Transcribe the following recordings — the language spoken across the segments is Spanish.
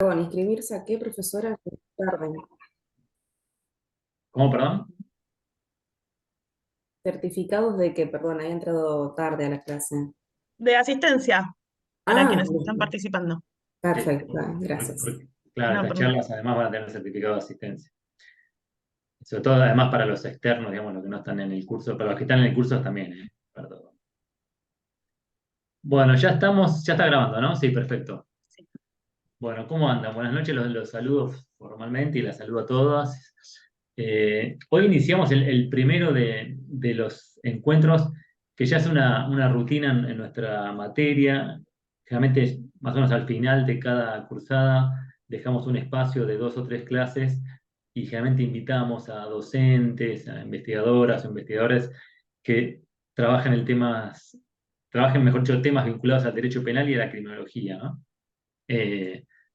Bueno, ¿inscribirse a qué, profesora? Tarde. ¿Cómo, perdón? ¿Certificados de que, perdón, haya entrado tarde a la clase? De asistencia para Ah, quienes están listo. participando. Perfecto, gracias. Claro, No, estas por- charlas además van a tener certificado de asistencia. Sobre todo además para los externos, digamos, los que no están en el curso, para los que están en el curso también, perdón. Bueno, ya está grabando, ¿no? Sí, perfecto. sí. Bueno, ¿cómo andan? Buenas noches, los saludo formalmente y las saludo a todas. Hoy iniciamos el primero de los encuentros que ya es una rutina en nuestra materia. Generalmente, más o menos al final de cada cursada, dejamos un espacio de 2 o 3 clases y generalmente invitamos a docentes, a investigadoras o investigadores que trabajan trabajen, mejor dicho, temas vinculados al derecho penal y a la criminología, ¿no?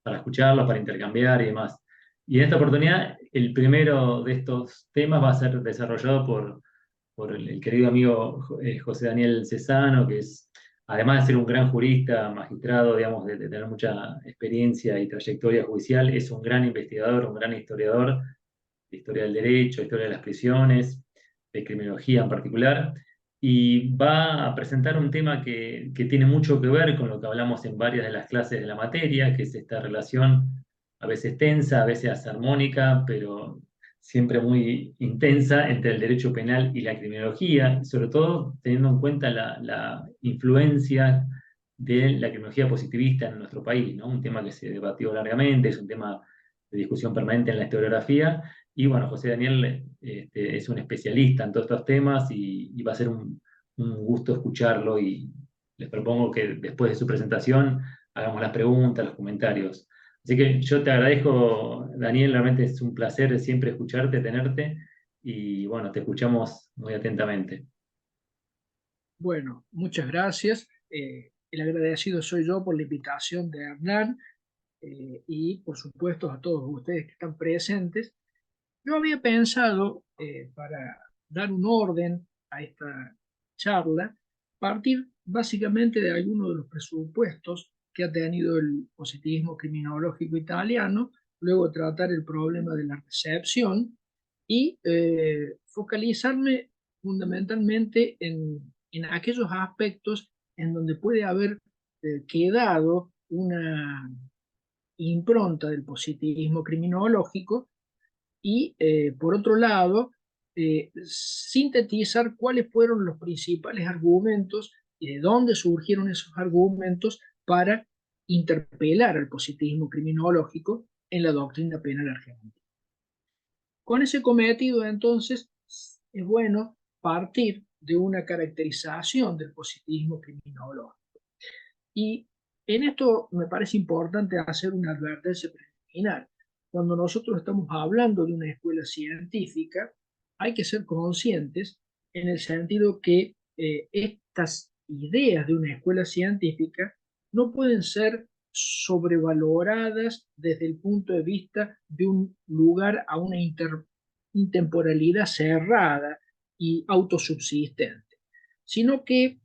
Para escucharlos, para intercambiar y demás. Y en esta oportunidad, el primero de estos temas va a ser desarrollado por el querido amigo José Daniel Cesano, que es, además de ser un gran jurista, magistrado, digamos, de tener mucha experiencia y trayectoria judicial, es un gran investigador, un gran historiador de historia del derecho, historia de las prisiones, de criminología en particular, y va a presentar un tema que tiene mucho que ver con lo que hablamos en varias de las clases de la materia, que es esta relación a veces tensa, a veces armónica, pero siempre muy intensa entre el derecho penal y la criminología, sobre todo teniendo en cuenta la influencia de la criminología positivista en nuestro país, ¿no? Un tema que se debatió largamente, es un tema de discusión permanente en la historiografía, y bueno, José Daniel es un especialista en todos estos temas y va a ser un gusto escucharlo y les propongo que después de su presentación hagamos las preguntas, los comentarios. Así que yo te agradezco, Daniel, realmente es un placer siempre escucharte, tenerte y bueno, te escuchamos muy atentamente. Bueno, muchas gracias. El agradecido soy yo por la invitación de Hernán y por supuesto a todos ustedes que están presentes. Yo había pensado, para dar un orden a esta charla, partir básicamente de algunos de los presupuestos que ha tenido el positivismo criminológico italiano, luego tratar el problema de la recepción y focalizarme fundamentalmente en aquellos aspectos en donde puede haber quedado una impronta del positivismo criminológico y, por otro lado, sintetizar cuáles fueron los principales argumentos y de dónde surgieron esos argumentos para interpelar al positivismo criminológico en la doctrina penal argentina. Con ese cometido, entonces, es bueno partir de una caracterización del positivismo criminológico. Y en esto me parece importante hacer una advertencia preliminar. Cuando nosotros estamos hablando de una escuela científica, hay que ser conscientes en el sentido que estas ideas de una escuela científica no pueden ser sobrevaloradas desde el punto de vista de un lugar a una intemporalidad cerrada y autosubsistente, sino que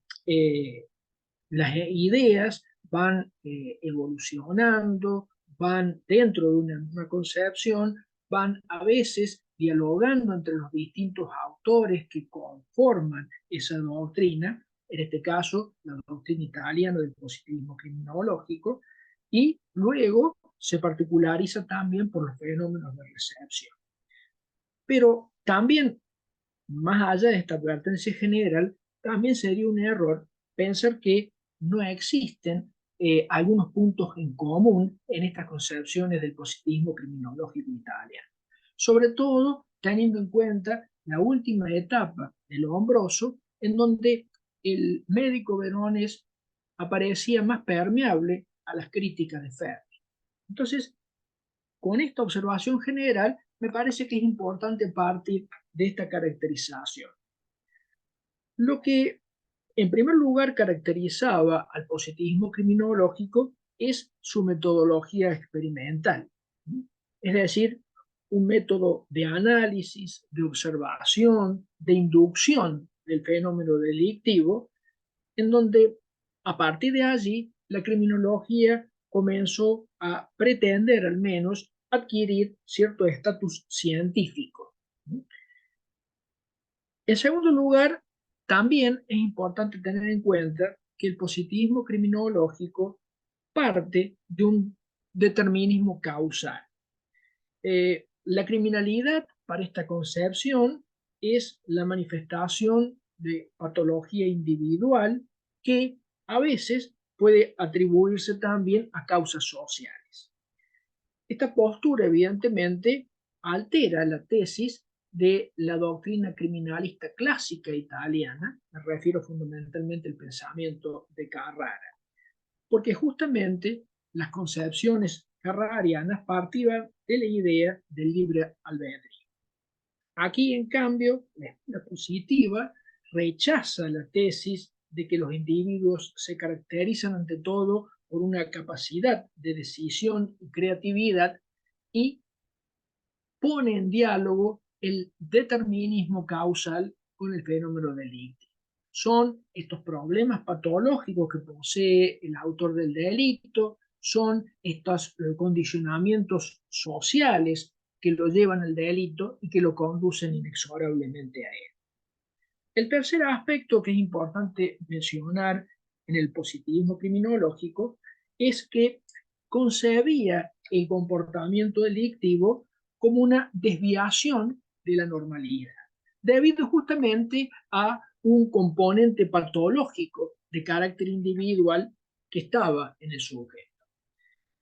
las ideas van evolucionando, van dentro de una concepción, van a veces dialogando entre los distintos autores que conforman esa doctrina, en este caso la doctrina italiana del positivismo criminológico, y luego se particulariza también por los fenómenos de recepción. Pero también, más allá de esta advertencia general, también sería un error pensar que no existen algunos puntos en común en estas concepciones del positivismo criminológico italiano. Sobre todo teniendo en cuenta la última etapa de Lombroso, en donde el médico veronés aparecía más permeable a las críticas de Fermi. Entonces, con esta observación general, me parece que es importante partir de esta caracterización. Lo que en primer lugar caracterizaba al positivismo criminológico es su metodología experimental, es decir, un método de análisis, de observación, de inducción del fenómeno delictivo, en donde a partir de allí la criminología comenzó a pretender al menos adquirir cierto estatus científico. En segundo lugar, también es importante tener en cuenta que el positivismo criminológico parte de un determinismo causal. La criminalidad para esta concepción es la manifestación de patología individual que a veces puede atribuirse también a causas sociales. Esta postura, evidentemente, altera la tesis de la doctrina criminalista clásica italiana, me refiero fundamentalmente al pensamiento de Carrara, porque justamente las concepciones carrarianas partían de la idea del libre albedrío. Aquí, en cambio, la escuela positiva rechaza la tesis de que los individuos se caracterizan ante todo por una capacidad de decisión y creatividad y pone en diálogo el determinismo causal con el fenómeno delictivo. Son estos problemas patológicos que posee el autor del delito, son estos condicionamientos sociales que lo llevan al delito y que lo conducen inexorablemente a él. El tercer aspecto que es importante mencionar en el positivismo criminológico es que concebía el comportamiento delictivo como una desviación de la normalidad, debido justamente a un componente patológico de carácter individual que estaba en el sujeto.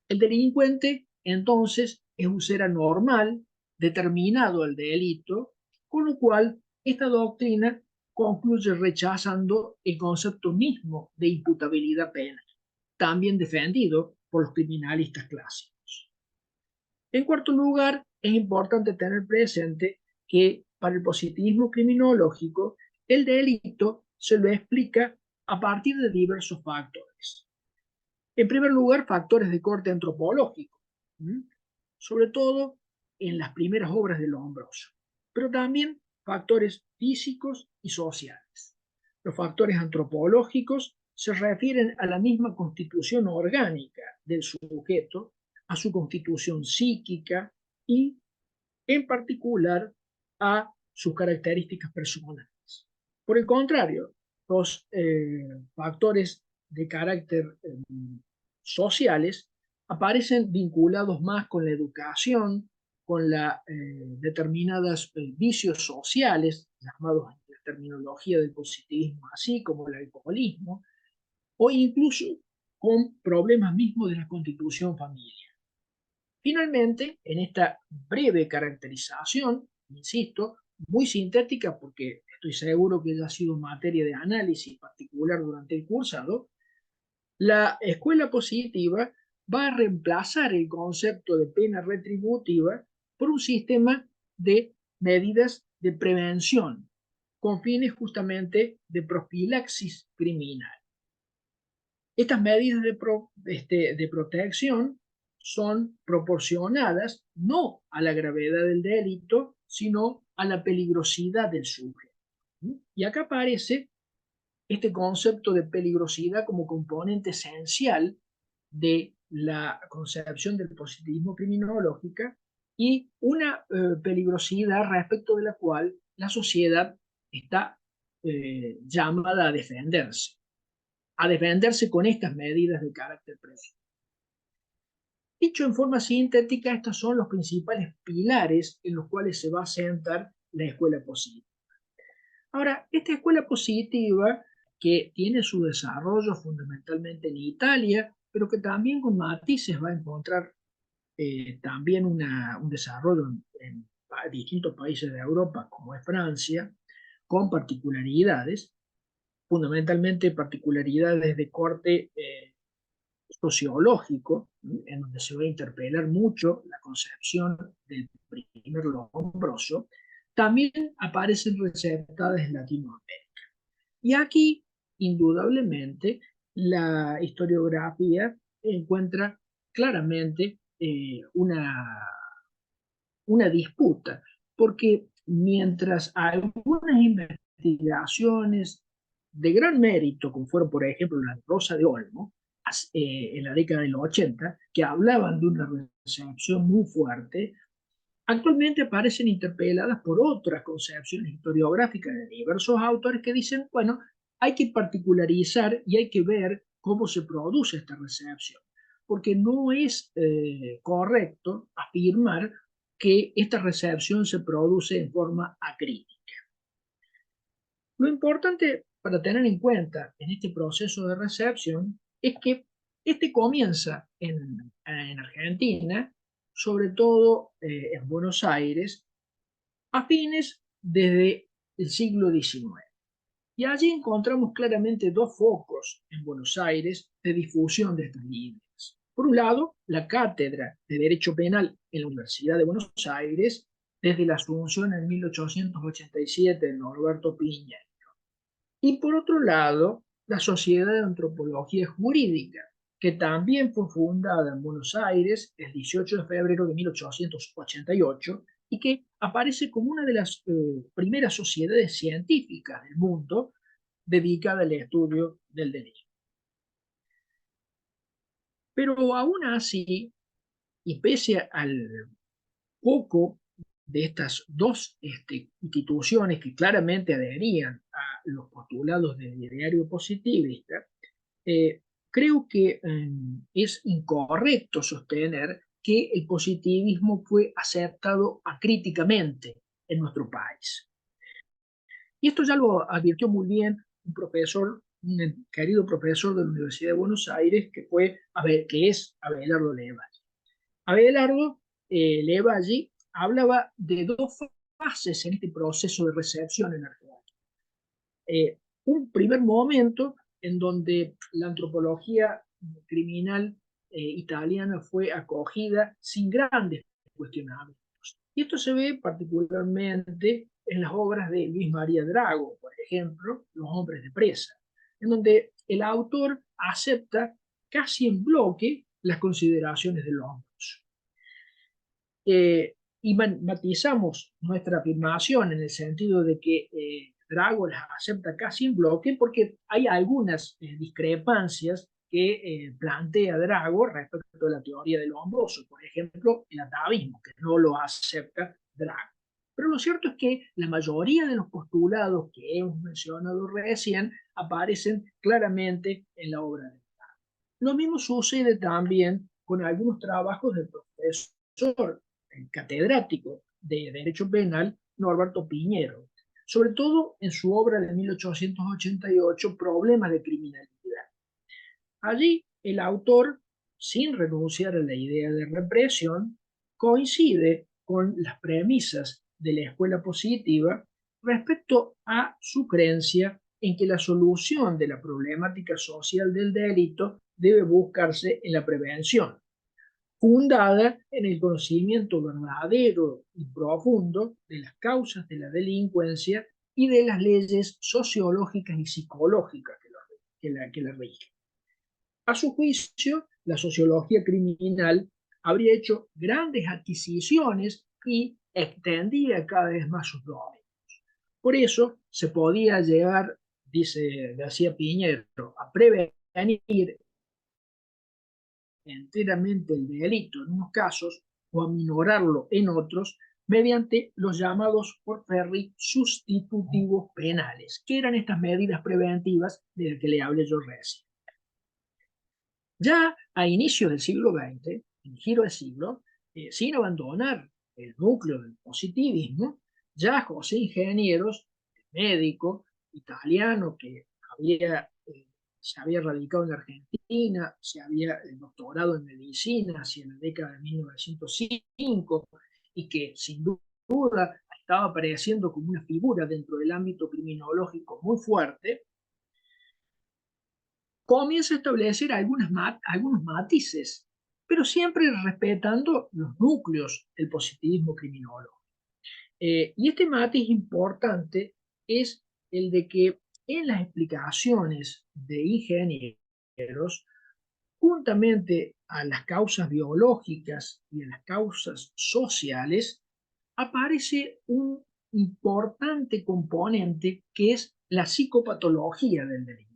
El delincuente, entonces, es un ser anormal, determinado al delito, con lo cual esta doctrina concluye rechazando el concepto mismo de imputabilidad penal, también defendido por los criminalistas clásicos. En cuarto lugar, es importante tener presente que para el positivismo criminológico, el delito se lo explica a partir de diversos factores. En primer lugar, factores de corte antropológico, sobre todo en las primeras obras de Lombroso, pero también factores físicos y sociales. Los factores antropológicos se refieren a la misma constitución orgánica del sujeto, a su constitución psíquica y, en particular, a sus características personales. Por el contrario, los factores de carácter sociales aparecen vinculados más con la educación, con determinados vicios sociales, llamados en la terminología del positivismo así, como el alcoholismo, o incluso con problemas mismos de la constitución familiar. Finalmente, en esta breve caracterización, insisto, muy sintética porque estoy seguro que ya ha sido materia de análisis particular durante el cursado, la escuela positiva va a reemplazar el concepto de pena retributiva por un sistema de medidas de prevención con fines justamente de profilaxis criminal. Estas medidas de protección son proporcionadas no a la gravedad del delito, sino a la peligrosidad del sujeto. Y acá aparece este concepto de peligrosidad como componente esencial de la concepción del positivismo criminológica y una peligrosidad respecto de la cual la sociedad está llamada a defenderse con estas medidas de carácter preventivo. Dicho en forma sintética, estos son los principales pilares en los cuales se va a sentar la escuela positiva. Ahora, esta escuela positiva, que tiene su desarrollo fundamentalmente en Italia, pero que también con matices va a encontrar también un desarrollo en distintos países de Europa, como es Francia, con particularidades, fundamentalmente particularidades de corte sociológico, en donde se va a interpelar mucho la concepción del primer Lombroso, también aparecen receptadas en Latinoamérica. Y aquí, indudablemente, la historiografía encuentra claramente una disputa, porque mientras algunas investigaciones de gran mérito, como fueron, por ejemplo, la Rosa de Olmo, en la década del 80, que hablaban de una recepción muy fuerte, actualmente aparecen interpeladas por otras concepciones historiográficas de diversos autores que dicen, bueno, hay que particularizar y hay que ver cómo se produce esta recepción, porque no es correcto afirmar que esta recepción se produce en forma acrítica. Lo importante para tener en cuenta en este proceso de recepción es que este comienza en Argentina, sobre todo en Buenos Aires, a fines desde el siglo XIX. Y allí encontramos claramente dos focos en Buenos Aires de difusión de estas ideas. Por un lado, la cátedra de Derecho Penal en la Universidad de Buenos Aires, desde la asunción en 1887 de Norberto Piña. Y por otro lado, la Sociedad de Antropología Jurídica, que también fue fundada en Buenos Aires el 18 de febrero de 1888 y que aparece como una de las primeras sociedades científicas del mundo dedicada al estudio del derecho. Pero aún así, y pese al poco de estas dos instituciones que claramente adherían a los postulados del ideario positivista, creo que es incorrecto sostener que el positivismo fue aceptado acríticamente en nuestro país. Y esto ya lo advirtió muy bien un profesor, un querido profesor de la Universidad de Buenos Aires, que es Abelardo Levalli. Abelardo Levalli hablaba de dos fases en este proceso de recepción en Argentina. Un primer momento en donde la antropología criminal italiana fue acogida sin grandes cuestionamientos. Y esto se ve particularmente en las obras de Luis María Drago, por ejemplo, Los hombres de presa, en donde el autor acepta casi en bloque las consideraciones de los hombres. Y matizamos nuestra afirmación en el sentido de que Drago las acepta casi en bloque porque hay algunas discrepancias que plantea Drago respecto a la teoría del hombroso, por ejemplo, el atavismo, que no lo acepta Drago. Pero lo cierto es que la mayoría de los postulados que hemos mencionado recién aparecen claramente en la obra de Drago. Lo mismo sucede también con algunos trabajos del profesor catedrático de Derecho Penal, Norberto Piñero, sobre todo en su obra de 1888, Problemas de Criminalidad. Allí el autor, sin renunciar a la idea de represión, coincide con las premisas de la escuela positiva respecto a su creencia en que la solución de la problemática social del delito debe buscarse en la prevención, fundada en el conocimiento verdadero y profundo de las causas de la delincuencia y de las leyes sociológicas y psicológicas que la rigen. A su juicio, la sociología criminal habría hecho grandes adquisiciones y extendía cada vez más sus dominios. Por eso se podía llegar, dice García Piñero, a prevenir enteramente el delito en unos casos o a minorarlo en otros mediante los llamados por Ferri sustitutivos penales, que eran estas medidas preventivas de las que le hablé yo recién. Ya a inicios del siglo XX, en el giro del siglo, sin abandonar el núcleo del positivismo, ya José Ingenieros, médico italiano que se había radicado en Argentina, se había doctorado en medicina hacia la década de 1905 y que sin duda estaba apareciendo como una figura dentro del ámbito criminológico muy fuerte, comienza a establecer algunos matices, pero siempre respetando los núcleos del positivismo criminológico. Y este matiz importante es el de que en las explicaciones de ingenieros, juntamente a las causas biológicas y a las causas sociales, aparece un importante componente que es la psicopatología del delito.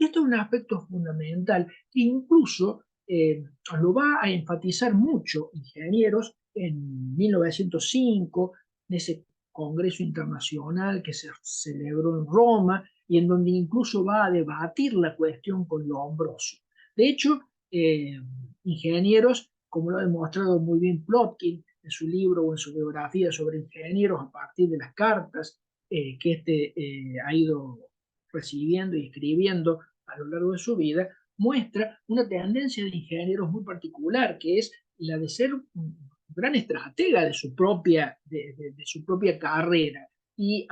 Esto es un aspecto fundamental que incluso lo va a enfatizar mucho Ingenieros en 1905, en ese Congreso Internacional que se celebró en Roma y en donde incluso va a debatir la cuestión con Lombroso. De hecho, Ingenieros, como lo ha demostrado muy bien Plotkin en su libro o en su biografía sobre ingenieros a partir de las cartas que ha ido recibiendo y escribiendo a lo largo de su vida, muestra una tendencia de ingenieros muy particular, que es la de ser un gran estratega de su propia carrera. Y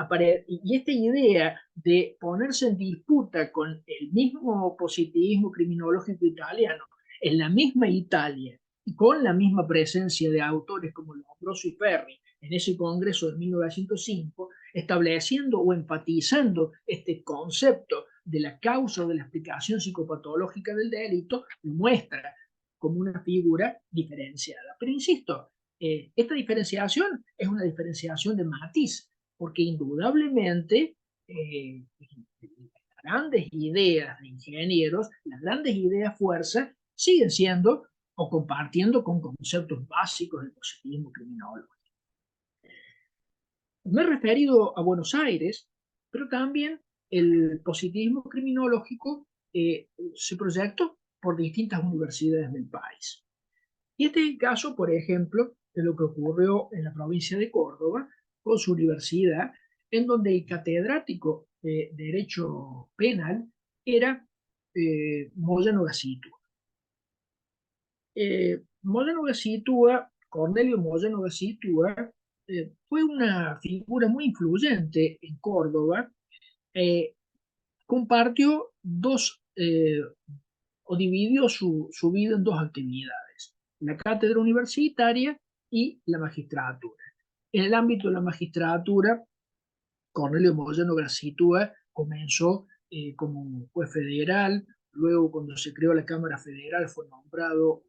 esta idea de ponerse en disputa con el mismo positivismo criminológico italiano, en la misma Italia, y con la misma presencia de autores como Lombroso y Ferri en ese congreso de 1905, estableciendo o enfatizando este concepto de la causa o de la explicación psicopatológica del delito, muestra como una figura diferenciada. Pero insisto, esta diferenciación es una diferenciación de matiz, porque indudablemente las grandes ideas de Ingenieros, las grandes ideas fuerza, siguen siendo o compartiendo con conceptos básicos del positivismo criminológico. Me he referido a Buenos Aires, pero también el positivismo criminológico se proyectó por distintas universidades del país. Y este es el caso, por ejemplo, de lo que ocurrió en la provincia de Córdoba con su universidad, en donde el catedrático de Derecho Penal era Moyano Gacitúa. Moyano Gacitúa, Cornelio Moyano Gacitúa, fue una figura muy influyente en Córdoba. Compartió o dividió su vida en dos actividades: la cátedra universitaria y la magistratura. En el ámbito de la magistratura, Cornelio Moyano Gacitúa comenzó como juez federal, luego cuando se creó la Cámara Federal fue nombrado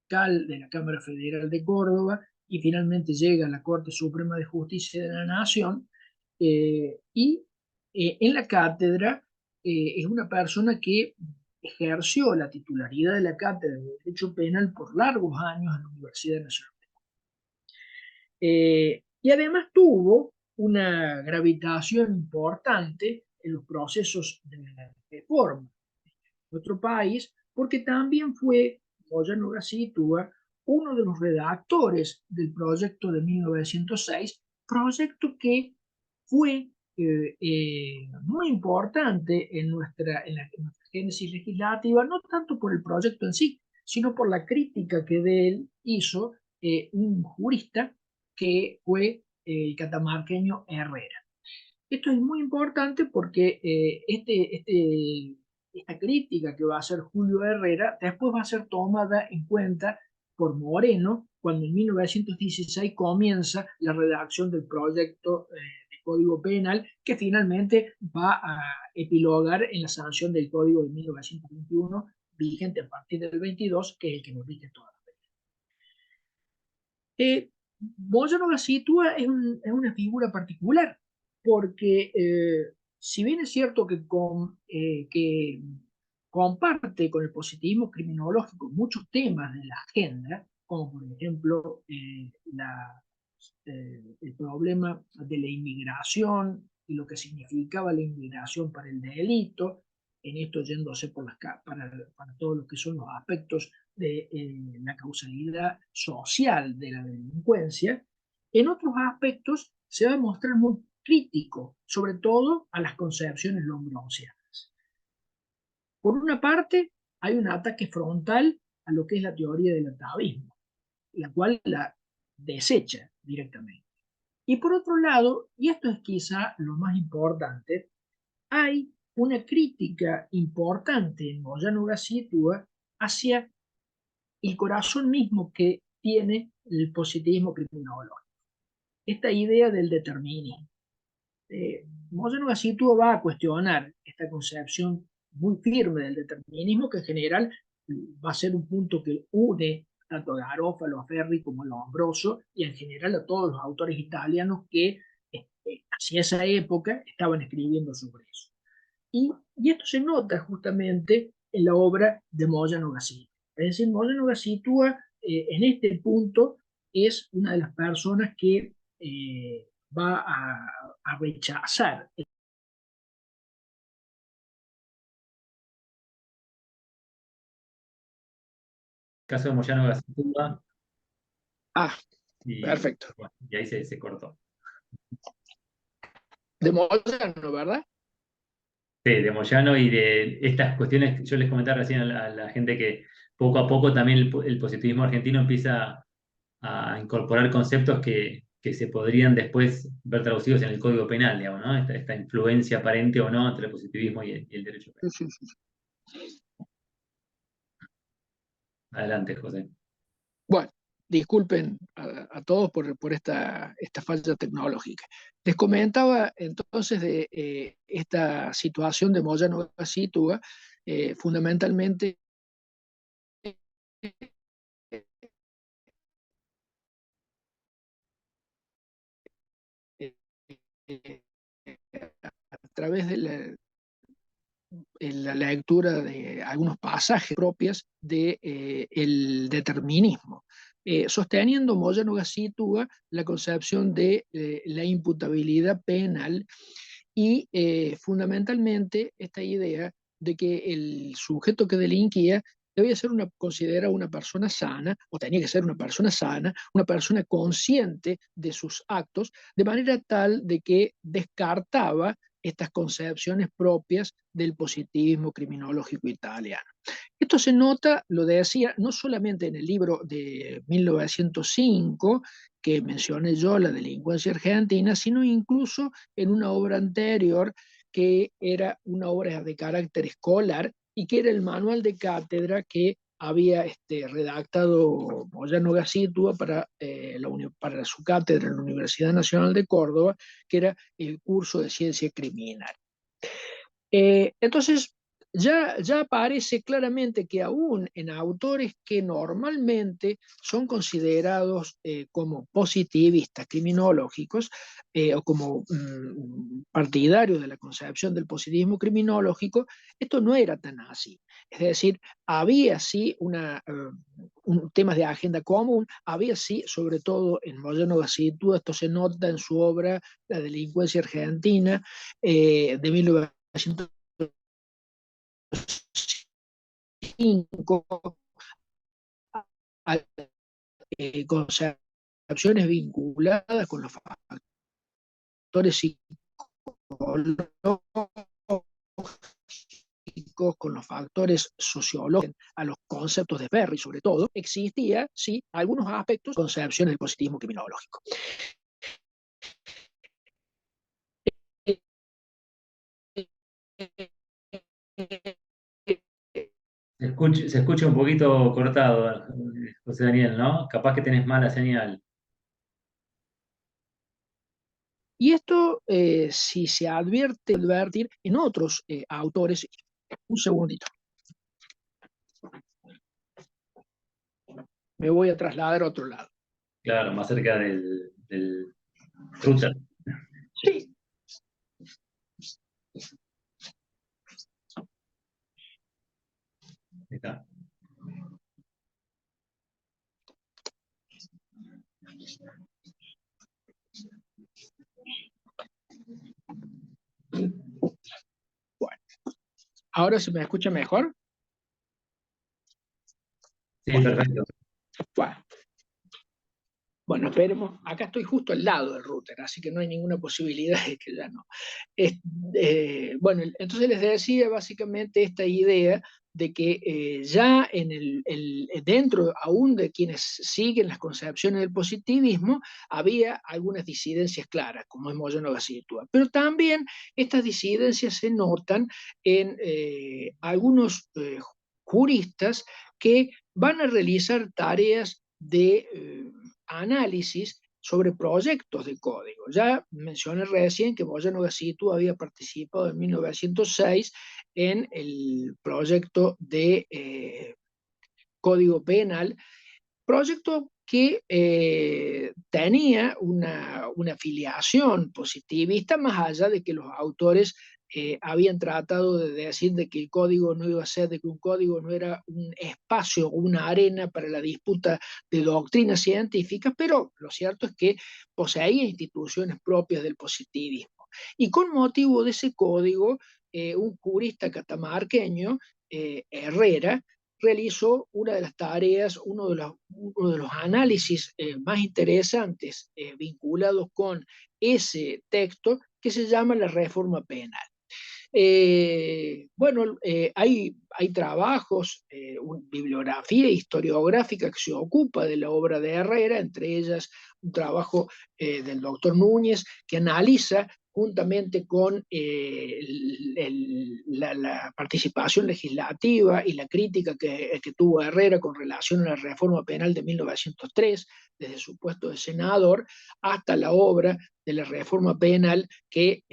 fiscal de la Cámara Federal de Córdoba y finalmente llega a la Corte Suprema de Justicia de la Nación y en la cátedra es una persona que ejerció la titularidad de la cátedra de Derecho Penal por largos años en la Universidad Nacional. Y además tuvo una gravitación importante en los procesos de reforma de nuestro país, porque también fue Moyano Gacitúa uno de los redactores del proyecto de 1906, proyecto que fue muy importante en nuestra génesis legislativa, no tanto por el proyecto en sí, sino por la crítica que de él hizo un jurista que fue el catamarqueño Herrera. Esto es muy importante porque esta crítica que va a hacer Julio Herrera después va a ser tomada en cuenta por Moreno cuando en 1916 comienza la redacción del proyecto de Código Penal que finalmente va a epilogar en la sanción del Código de 1921 vigente a partir del 22, que es el que nos rige toda la pena. Moyano Gacitúa es una figura particular porque si bien es cierto que comparte con el positivismo criminológico muchos temas de la agenda, como por ejemplo el problema de la inmigración y lo que significaba la inmigración para el delito, en esto yéndose para todo lo que son los aspectos de la causalidad social de la delincuencia, en otros aspectos se va a mostrar muy crítico, sobre todo a las concepciones lombrosianas. Por una parte, hay un ataque frontal a lo que es la teoría del atavismo, la cual la desecha directamente. Y por otro lado, y esto es quizá lo más importante, hay una crítica importante en Moyano Gacitúa hacia el corazón mismo que tiene el positivismo criminológico. Esta idea del determinismo. Moyano Gacitúa va a cuestionar esta concepción muy firme del determinismo que en general va a ser un punto que une tanto a Garofalo, a Ferri como a Lombroso y en general a todos los autores italianos que hacia esa época estaban escribiendo sobre eso. Y esto se nota justamente en la obra de Moya Nogashita. Es decir, Moya Nogashita en este punto es una de las personas que va a rechazar. Caso de Moyano Gacitúa, Ah, y, perfecto. bueno, y ahí se cortó. De Moyano, ¿verdad? Sí, de Moyano y de estas cuestiones que yo les comentaba recién a la gente que poco a poco también el positivismo argentino empieza a incorporar conceptos que se podrían después ver traducidos en el Código Penal, digamos, ¿no? Esta influencia aparente o no entre el positivismo y el derecho penal. Sí, sí, sí. Adelante, José. Bueno, disculpen a todos por esta falla tecnológica. Les comentaba entonces de esta situación de Moyano Gacitúa, fundamentalmente a través de la lectura de algunos pasajes propias del determinismo, sosteniendo Moyano Gacitúa la concepción de la imputabilidad penal y fundamentalmente esta idea de que el sujeto que delinquía debía ser considerada una persona sana, o tenía que ser una persona consciente de sus actos, de manera tal de que descartaba estas concepciones propias del positivismo criminológico italiano. Esto se nota, lo decía, no solamente en el libro de 1905, que mencioné yo, La delincuencia argentina, sino incluso en una obra anterior que era una obra de carácter escolar y que era el manual de cátedra que había redactado Moyano Gacitúa para su cátedra en la Universidad Nacional de Córdoba, que era el curso de ciencia criminal. Entonces, ya aparece claramente que aún en autores que normalmente son considerados como positivistas criminológicos o como partidarios de la concepción del positivismo criminológico, esto no era tan así. Es decir, había sí temas de agenda común, había sí, sobre todo en Moyano Gacitúa, esto se nota en su obra La delincuencia argentina de 1905, a concepciones vinculadas con los factores psicológicos, con los factores sociológicos, a los conceptos de Perry, sobre todo, existía, sí, algunos aspectos, concepciones del positivismo criminológico. Se escucha un poquito cortado, José Daniel, ¿no? Capaz que tenés mala señal. Y esto, si se advertir en otros autores, un segundito, me voy a trasladar a otro lado. Claro, más cerca del router. Sí. Ahí está. Bueno, ¿ahora se me escucha mejor? Sí, perfecto. Bueno, esperemos. Acá estoy justo al lado del router, así que no hay ninguna posibilidad de que ya no. Bueno, entonces les decía básicamente esta idea de que ya dentro aún de quienes siguen las concepciones del positivismo, había algunas disidencias claras, como es Moyano Gacitúa. Pero también estas disidencias se notan en algunos juristas que van a realizar tareas de análisis sobre proyectos de código. Ya mencioné recién que Moyano Gacitúa había participado en 1906 en el proyecto de código penal, proyecto que tenía una afiliación positivista, más allá de que los autores habían tratado de decir de que el código no iba a ser, de que un código no era un espacio, una arena para la disputa de doctrinas científicas, pero lo cierto es que poseía instituciones propias del positivismo. Y con motivo de ese código, un jurista catamarqueño, Herrera, realizó una de las tareas, uno de los análisis más interesantes vinculados con ese texto, que se llama la reforma penal. Bueno, hay trabajos, bibliografía historiográfica que se ocupa de la obra de Herrera, entre ellas un trabajo del doctor Núñez, que analiza juntamente con la participación legislativa y la crítica que tuvo Herrera con relación a la reforma penal de 1903, desde su puesto de senador hasta la obra de la reforma penal que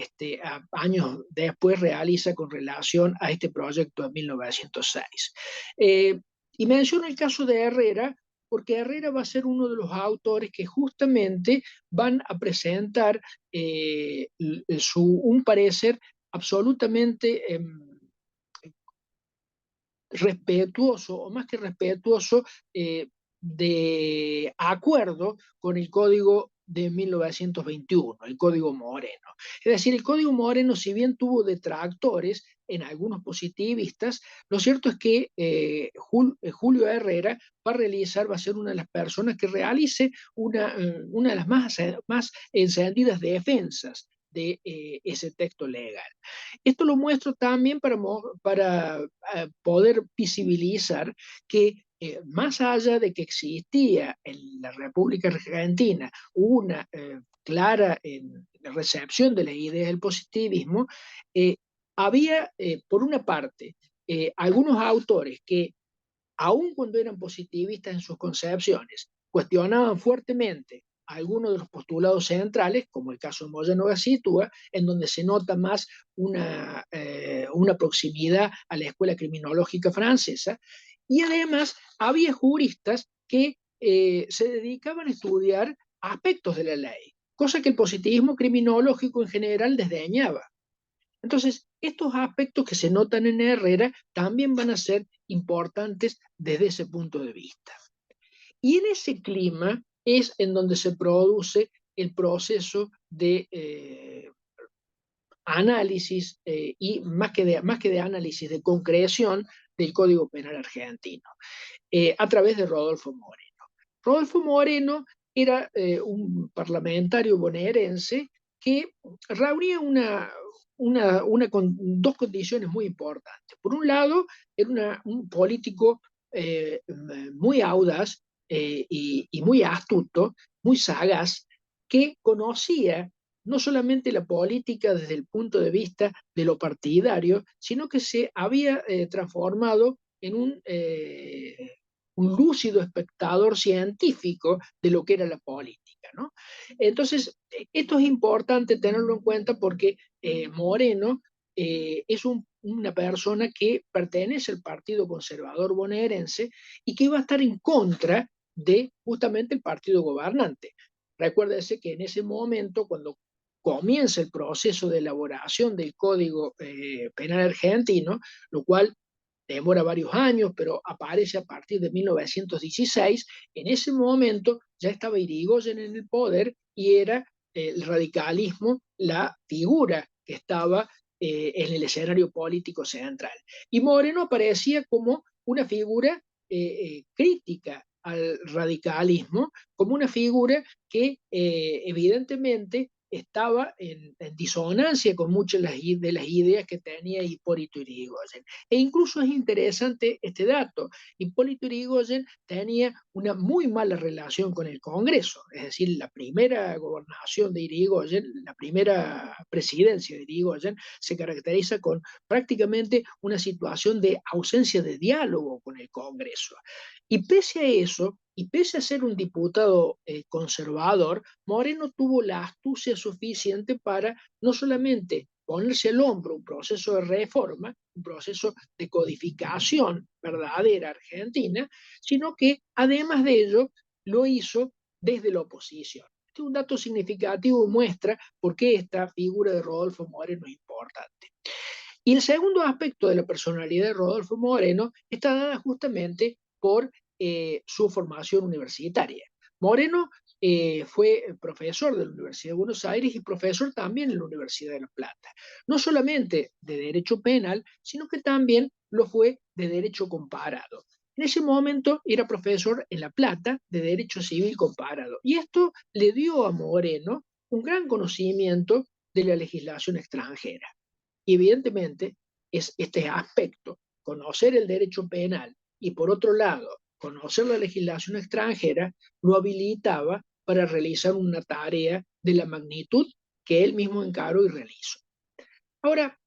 años después realiza con relación a este proyecto de 1906. Y menciono el caso de Herrera porque Herrera va a ser uno de los autores que justamente van a presentar un parecer absolutamente respetuoso, o más que respetuoso, de acuerdo con el Código de 1921, el Código Moreno. Es decir, el Código Moreno, si bien tuvo detractores en algunos positivistas, lo cierto es que Julio Herrera va a ser una de las personas que realice una de las más encendidas defensas de ese texto legal. Esto lo muestro también para poder visibilizar que más allá de que existía en la República Argentina una clara recepción de las ideas del positivismo, había, por una parte, algunos autores que, aun cuando eran positivistas en sus concepciones, cuestionaban fuertemente algunos de los postulados centrales, como el caso de Moyano Gacitúa, en donde se nota más una proximidad a la escuela criminológica francesa, y además había juristas que se dedicaban a estudiar aspectos de la ley, cosa que el positivismo criminológico en general desdeñaba. Entonces, estos aspectos que se notan en Herrera también van a ser importantes desde ese punto de vista. Y en ese clima es en donde se produce el proceso de análisis y más que de análisis, de concreción del Código Penal argentino, a través de Rodolfo Moreno. Rodolfo Moreno era un parlamentario bonaerense que reunía dos condiciones muy importantes. Por un lado, era un político muy audaz y muy astuto, muy sagaz, que conocía no solamente la política desde el punto de vista de lo partidario, sino que se había transformado en un lúcido espectador científico de lo que era la política, ¿no? Entonces, esto es importante tenerlo en cuenta porque Moreno es una persona que pertenece al Partido Conservador bonaerense y que iba a estar en contra de justamente el partido gobernante. Recuérdese que en ese momento, cuando comienza el proceso de elaboración del Código Penal argentino, lo cual demora varios años, pero aparece a partir de 1916, en ese momento ya estaba Irigoyen en el poder y era el radicalismo la figura que estaba en el escenario político central. Y Moreno aparecía como una figura crítica al radicalismo, como una figura que evidentemente estaba en disonancia con muchas de las ideas que tenía Hipólito Yrigoyen. E incluso es interesante este dato. Hipólito Yrigoyen tenía una muy mala relación con el Congreso, es decir, la primera gobernación de Yrigoyen, la primera presidencia de Yrigoyen, se caracteriza con prácticamente una situación de ausencia de diálogo con el Congreso. Y pese a eso, y pese a ser un diputado conservador, Moreno tuvo la astucia suficiente para no solamente ponerse al hombro un proceso de reforma, un proceso de codificación verdadera argentina, sino que además de ello lo hizo desde la oposición. Un dato significativo muestra por qué esta figura de Rodolfo Moreno es importante. Y el segundo aspecto de la personalidad de Rodolfo Moreno está dada justamente por su formación universitaria. Moreno fue profesor de la Universidad de Buenos Aires y profesor también en la Universidad de La Plata. No solamente de Derecho Penal, sino que también lo fue de Derecho Comparado. En ese momento era profesor en La Plata de Derecho Civil Comparado. Y esto le dio a Moreno un gran conocimiento de la legislación extranjera. Y evidentemente es este aspecto, conocer el derecho penal y por otro lado, conocer la legislación extranjera, lo habilitaba para realizar una tarea de la magnitud que él mismo encaró y realizó. Ahora,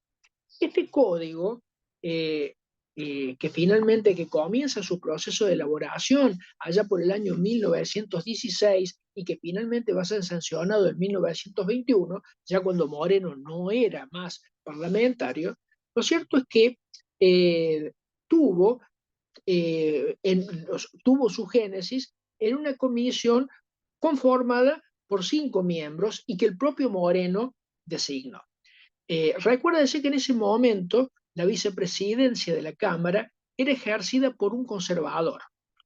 este código, que finalmente que comienza su proceso de elaboración allá por el año 1916 y que finalmente va a ser sancionado en 1921, ya cuando Moreno no era más parlamentario, lo cierto es que tuvo, tuvo su génesis en una comisión conformada por 5 miembros y que el propio Moreno designó. Recuérdese que en ese momento la vicepresidencia de la Cámara era ejercida por un conservador.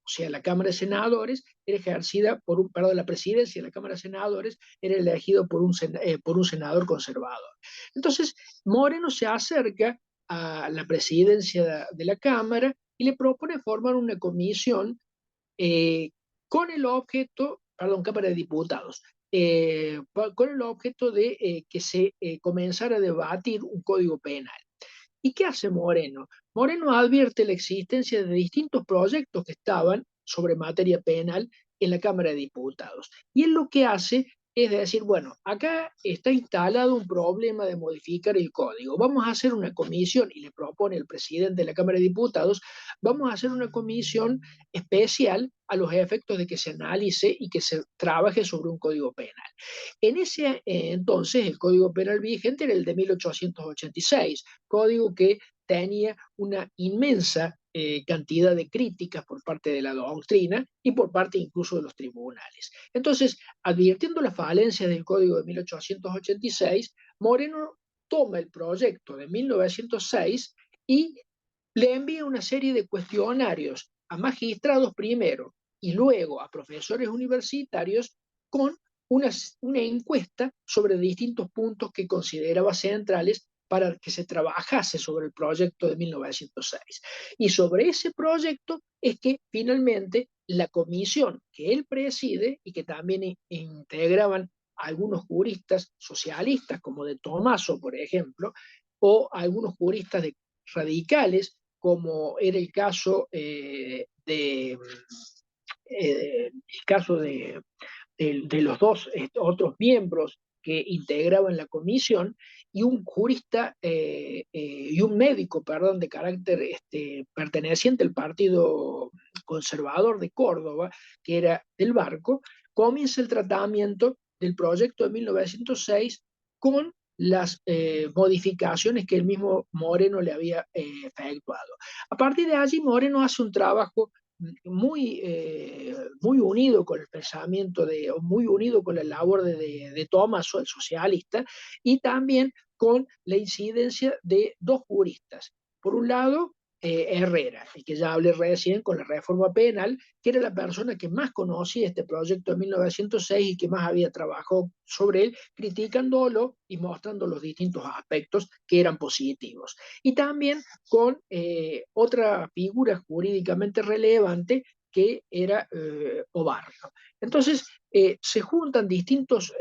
O sea, la Cámara de Senadores era ejercida por un, perdón, la presidencia de la Cámara de Senadores era elegido por un senador conservador. Entonces, Moreno se acerca a la presidencia de la Cámara y le propone formar una comisión con el objeto, perdón, Cámara de Diputados, con el objeto de que se comenzara a debatir un código penal. ¿Y qué hace Moreno? Moreno advierte la existencia de distintos proyectos que estaban sobre materia penal en la Cámara de Diputados. Y él lo que hace es decir, bueno, acá está instalado un problema de modificar el código. Vamos a hacer una comisión, y le propone el presidente de la Cámara de Diputados, vamos a hacer una comisión especial a los efectos de que se analice y que se trabaje sobre un código penal. En ese entonces, el código penal vigente era el de 1886, código que tenía una inmensa cantidad de críticas por parte de la doctrina y por parte incluso de los tribunales. Entonces, advirtiendo la falencia del Código de 1886, Moreno toma el proyecto de 1906 y le envía una serie de cuestionarios a magistrados primero y luego a profesores universitarios con una encuesta sobre distintos puntos que consideraba centrales para que se trabajase sobre el proyecto de 1906. Y sobre ese proyecto es que finalmente la comisión que él preside y que también integraban algunos juristas socialistas, como de Tomaso, por ejemplo, o algunos juristas radicales, como era el caso de los dos otros miembros que integraban la comisión, y un jurista y un médico, perdón, de carácter perteneciente al Partido Conservador de Córdoba, que era del Barco, comienza el tratamiento del proyecto de 1906 con las modificaciones que el mismo Moreno le había efectuado. A partir de allí, Moreno hace un trabajo muy unido con el pensamiento muy unido con la labor de Tomaso, el socialista, y también con la incidencia de dos juristas. Por un lado, Herrera, el que ya hablé recién con la reforma penal, que era la persona que más conocía este proyecto de 1906 y que más había trabajado sobre él, criticándolo y mostrando los distintos aspectos que eran positivos. Y también con otra figura jurídicamente relevante que era Obarrio. Entonces, se juntan distintos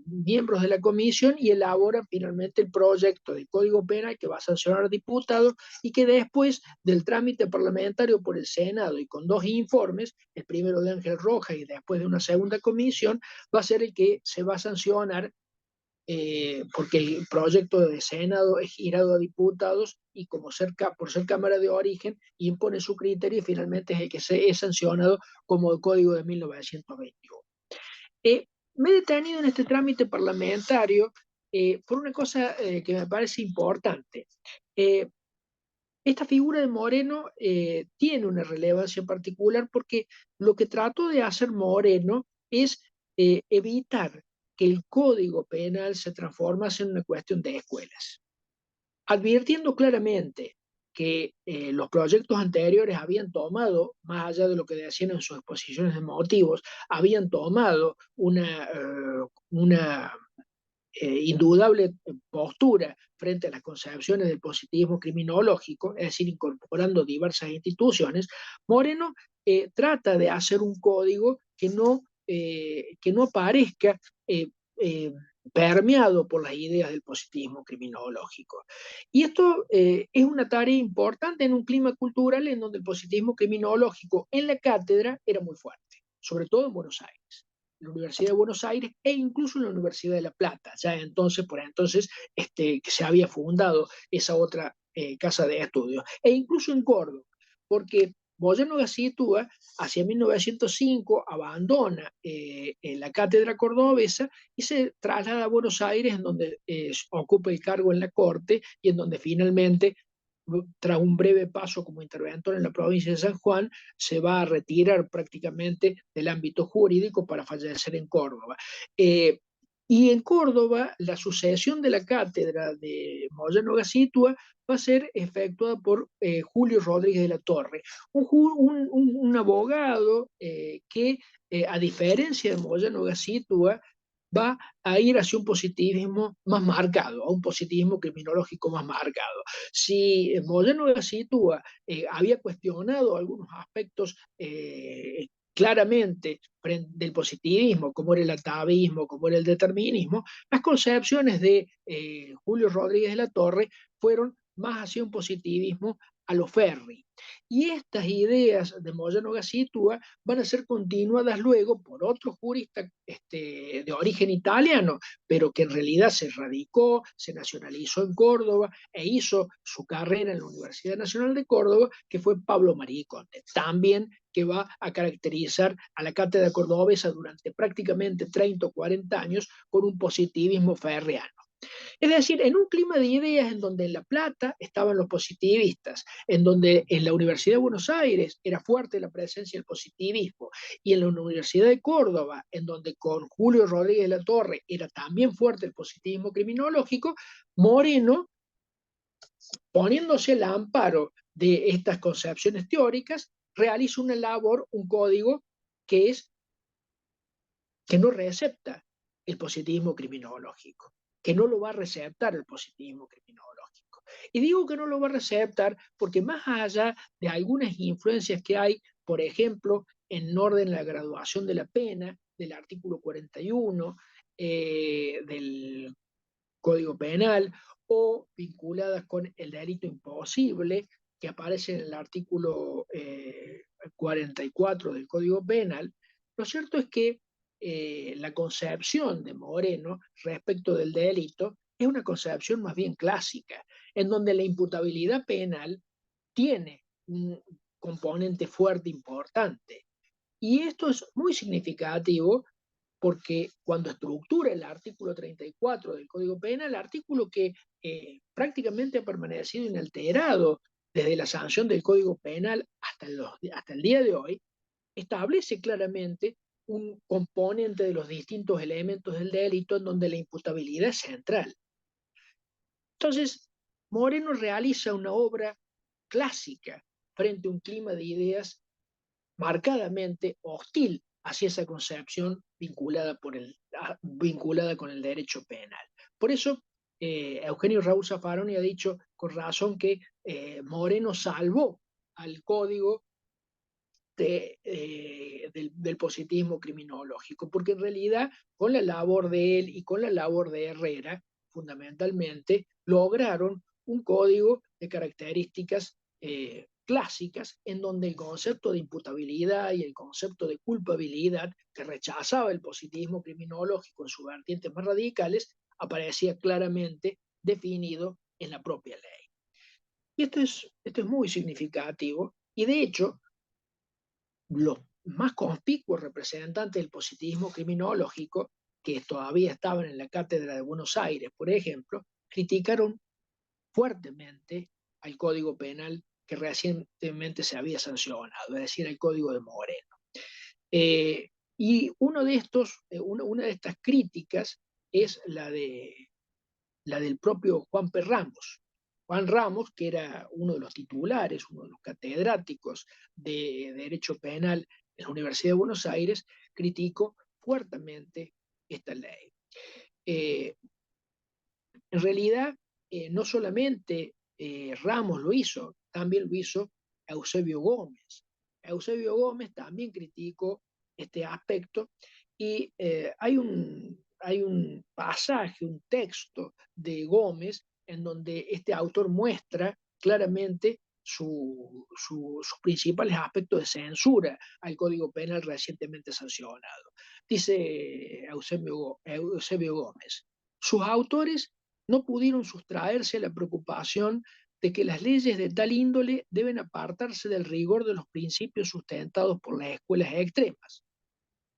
miembros de la comisión y elaboran finalmente el proyecto de Código Penal que va a sancionar a diputados y que después del trámite parlamentario por el Senado y con 2 informes, el primero de Ángel Rojas y después de una segunda comisión, va a ser el que se va a sancionar porque el proyecto de Senado es girado a diputados y como por ser Cámara de origen, impone su criterio y finalmente es el que es sancionado como el Código de 1921. Me he detenido en este trámite parlamentario por una cosa que me parece importante. Esta figura de Moreno tiene una relevancia particular porque lo que trató de hacer Moreno es evitar que el Código Penal se transformase en una cuestión de escuelas. advirtiendo claramente que los proyectos anteriores habían tomado, más allá de lo que decían en sus exposiciones de motivos, habían tomado una indudable postura frente a las concepciones del positivismo criminológico, es decir, incorporando diversas instituciones. Moreno trata de hacer un código que no parezca permeado por las ideas del positivismo criminológico. Y esto es una tarea importante en un clima cultural en donde el positivismo criminológico en la cátedra era muy fuerte, sobre todo en Buenos Aires, en la Universidad de Buenos Aires e incluso en la Universidad de La Plata, ya entonces, por entonces, que se había fundado esa otra casa de estudios, e incluso en Córdoba, porque Moyano Gacitúa, hacia 1905, abandona la cátedra cordobesa y se traslada a Buenos Aires, en donde ocupa el cargo en la corte y en donde finalmente, tras un breve paso como interventor en la provincia de San Juan, se va a retirar prácticamente del ámbito jurídico para fallecer en Córdoba. Y en Córdoba, la sucesión de la cátedra de Moyano Gacitúa va a ser efectuada por Julio Rodríguez de la Torre, un abogado que, a diferencia de Moyano Gacitúa, va a ir hacia un positivismo más marcado, a un positivismo criminológico más marcado. Si Moyano Gacitúa había cuestionado algunos aspectos claramente del positivismo, como era el atavismo, como era el determinismo, las concepciones de Julio Rodríguez de la Torre fueron más hacia un positivismo a lo Ferri. Y estas ideas de Moyano Gacitúa van a ser continuadas luego por otro jurista de origen italiano, pero que en realidad se radicó, se nacionalizó en Córdoba e hizo su carrera en la Universidad Nacional de Córdoba, que fue Pablo María Conde, también que va a caracterizar a la cátedra cordobesa durante prácticamente 30 o 40 años con un positivismo ferriano. Es decir, en un clima de ideas en donde en La Plata estaban los positivistas, en donde en la Universidad de Buenos Aires era fuerte la presencia del positivismo, y en la Universidad de Córdoba, en donde con Julio Rodríguez de la Torre era también fuerte el positivismo criminológico, Moreno, poniéndose al amparo de estas concepciones teóricas, realiza una labor, un código que no recepta el positivismo criminológico, que no lo va a receptar el positivismo criminológico. Y digo que no lo va a receptar porque, más allá de algunas influencias que hay, por ejemplo, en orden a la graduación de la pena, del artículo 41 del Código Penal, o vinculadas con el delito imposible, que aparece en el artículo 44 del Código Penal, lo cierto es que la concepción de Moreno respecto del delito es una concepción más bien clásica, en donde la imputabilidad penal tiene un componente fuerte importante. Y esto es muy significativo porque cuando estructura el artículo 34 del Código Penal, el artículo que prácticamente ha permanecido inalterado desde la sanción del Código Penal hasta el día de hoy, establece claramente un componente de los distintos elementos del delito en donde la imputabilidad es central. Entonces, Moreno realiza una obra clásica frente a un clima de ideas marcadamente hostil hacia esa concepción vinculada con el derecho penal. Por eso, Eugenio Raúl Zaffaroni ha dicho con razón que Moreno salvó al código del positivismo criminológico, porque en realidad con la labor de él y con la labor de Herrera, fundamentalmente, lograron un código de características clásicas en donde el concepto de imputabilidad y el concepto de culpabilidad, que rechazaba el positivismo criminológico en sus vertientes más radicales, aparecía claramente definido en la propia ley. Y esto es muy significativo, y de hecho los más conspicuos representantes del positivismo criminológico, que todavía estaban en la cátedra de Buenos Aires, por ejemplo, criticaron fuertemente al Código Penal que recientemente se había sancionado, es decir, el Código de Moreno. Y una de estas críticas es la del propio Juan P. Ramos. Juan Ramos, que era uno de los titulares, uno de los catedráticos de Derecho Penal en la Universidad de Buenos Aires, criticó fuertemente esta ley. En realidad, no solamente Ramos lo hizo, también lo hizo Eusebio Gómez. Eusebio Gómez también criticó este aspecto y hay un pasaje, un texto de Gómez en donde este autor muestra claramente sus principales aspectos de censura al Código Penal recientemente sancionado. Dice Eusebio Gómez, sus autores no pudieron sustraerse a la preocupación de que las leyes de tal índole deben apartarse del rigor de los principios sustentados por las escuelas extremas.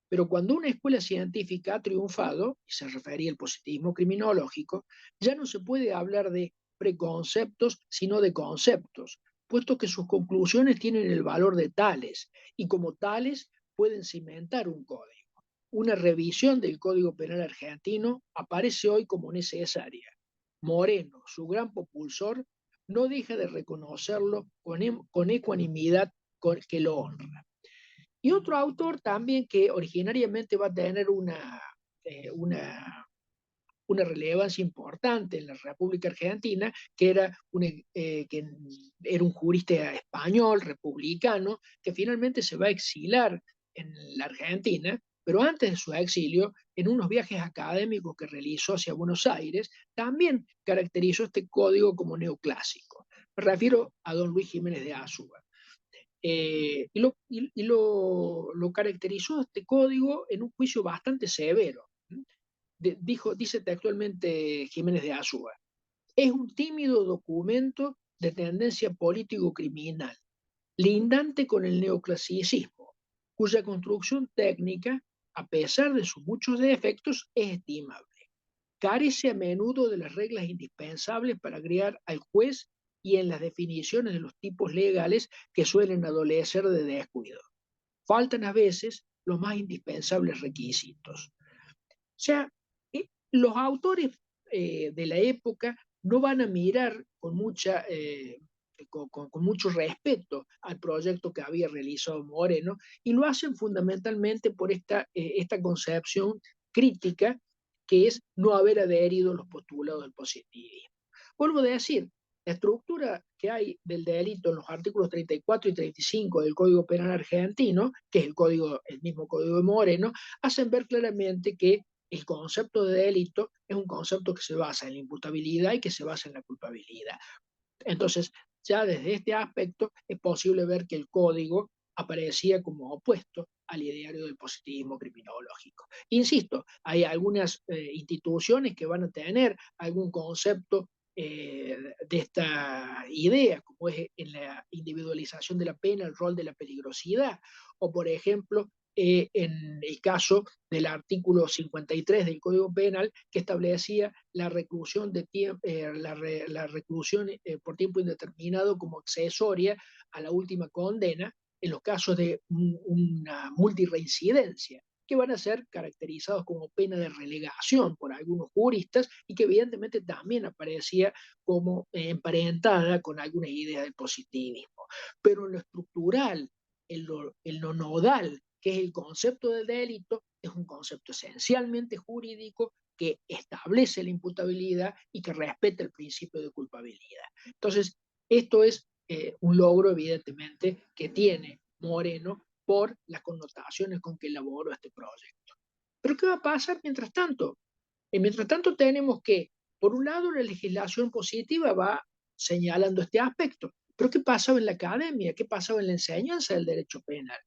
Pero cuando una escuela científica ha triunfado, y se refería al positivismo criminológico, ya no se puede hablar de preconceptos, sino de conceptos, puesto que sus conclusiones tienen el valor de tales, y como tales pueden cimentar un código. Una revisión del Código Penal argentino aparece hoy como necesaria. Moreno, su gran propulsor, no deja de reconocerlo con ecuanimidad que lo honra. Y otro autor también que originariamente va a tener una relevancia importante en la República Argentina, que era un jurista español, republicano, que finalmente se va a exilar en la Argentina, pero antes de su exilio, en unos viajes académicos que realizó hacia Buenos Aires, también caracterizó este código como neoclásico. Me refiero a don Luis Jiménez de Azúa. Lo caracterizó este código en un juicio bastante severo. Dice textualmente Jiménez de Azúa, es un tímido documento de tendencia político-criminal, lindante con el neoclasicismo, cuya construcción técnica, a pesar de sus muchos defectos, es estimable. Carece a menudo de las reglas indispensables para guiar al juez y en las definiciones de los tipos legales que suelen adolecer de descuido. Faltan a veces los más indispensables requisitos. O sea, los autores de la época no van a mirar con mucho respeto al proyecto que había realizado Moreno y lo hacen fundamentalmente por esta concepción crítica que es no haber adherido a los postulados del positivismo. Vuelvo a decir, la estructura que hay del delito en los artículos 34 y 35 del Código Penal argentino, que es el mismo Código de Moreno, hacen ver claramente que el concepto de delito es un concepto que se basa en la imputabilidad y que se basa en la culpabilidad. Entonces, ya desde este aspecto es posible ver que el código aparecía como opuesto al ideario del positivismo criminológico. Insisto, hay algunas instituciones que van a tener algún concepto de esta idea, como es en la individualización de la pena, el rol de la peligrosidad, o por ejemplo, en el caso del artículo 53 del Código Penal, que establecía la reclusión, la reclusión por tiempo indeterminado como accesoria a la última condena en los casos de una multirreincidencia, que van a ser caracterizados como pena de relegación por algunos juristas y que evidentemente también aparecía como emparentada con algunas ideas del positivismo. Pero en lo estructural, en lo nodal, que es el concepto del delito, es un concepto esencialmente jurídico que establece la imputabilidad y que respeta el principio de culpabilidad. Entonces, esto es un logro, evidentemente, que tiene Moreno por las connotaciones con que elaboró este proyecto. Pero ¿qué va a pasar mientras tanto? Mientras tanto tenemos que, por un lado, la legislación positiva va señalando este aspecto. Pero ¿qué pasaba en la academia? ¿Qué pasaba en la enseñanza del derecho penal?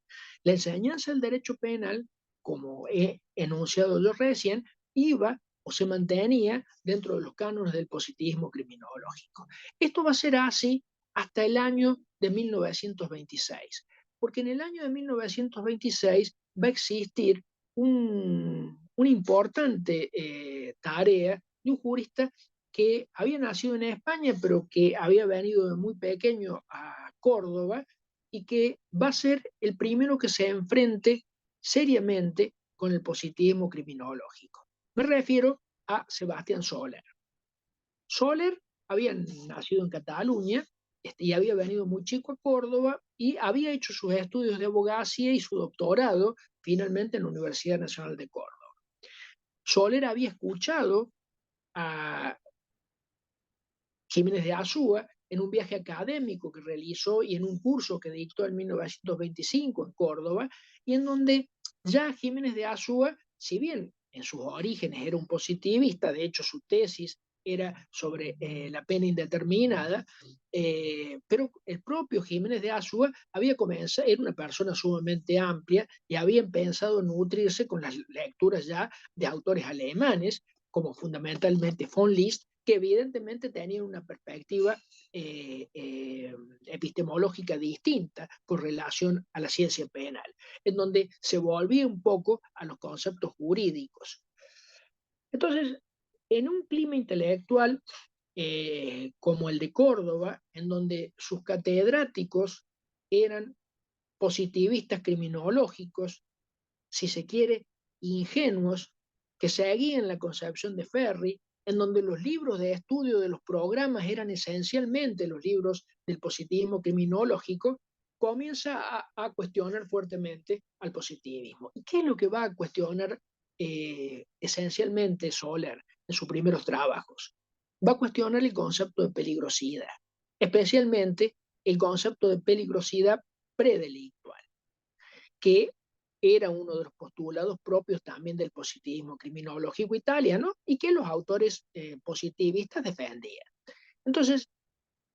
La enseñanza del derecho penal, como he enunciado yo recién, iba o se mantenía dentro de los cánones del positivismo criminológico. Esto va a ser así hasta el año de 1926, porque en el año de 1926 va a existir una importante tarea de un jurista que había nacido en España, pero que había venido de muy pequeño a Córdoba y que va a ser el primero que se enfrente seriamente con el positivismo criminológico. Me refiero a Sebastián Soler. Soler había nacido en Cataluña y había venido muy chico a Córdoba y había hecho sus estudios de abogacía y su doctorado finalmente en la Universidad Nacional de Córdoba. Soler había escuchado a Jiménez de Azúa en un viaje académico que realizó y en un curso que dictó en 1925 en Córdoba, y en donde ya Jiménez de Azúa, si bien en sus orígenes era un positivista, de hecho su tesis era sobre la pena indeterminada, pero el propio Jiménez de Azúa había comenzado, era una persona sumamente amplia y había pensado nutrirse con las lecturas ya de autores alemanes, como fundamentalmente von Liszt, que evidentemente tenían una perspectiva epistemológica distinta con relación a la ciencia penal, en donde se volvía un poco a los conceptos jurídicos. Entonces, en un clima intelectual como el de Córdoba, en donde sus catedráticos eran positivistas criminológicos, si se quiere, ingenuos, que seguían la concepción de Ferri, en donde los libros de estudio de los programas eran esencialmente los libros del positivismo criminológico, comienza a cuestionar fuertemente al positivismo. ¿Y qué es lo que va a cuestionar esencialmente Soler en sus primeros trabajos? Va a cuestionar el concepto de peligrosidad, especialmente el concepto de peligrosidad predelictual, que era uno de los postulados propios también del positivismo criminológico italiano y que los autores positivistas defendían. Entonces,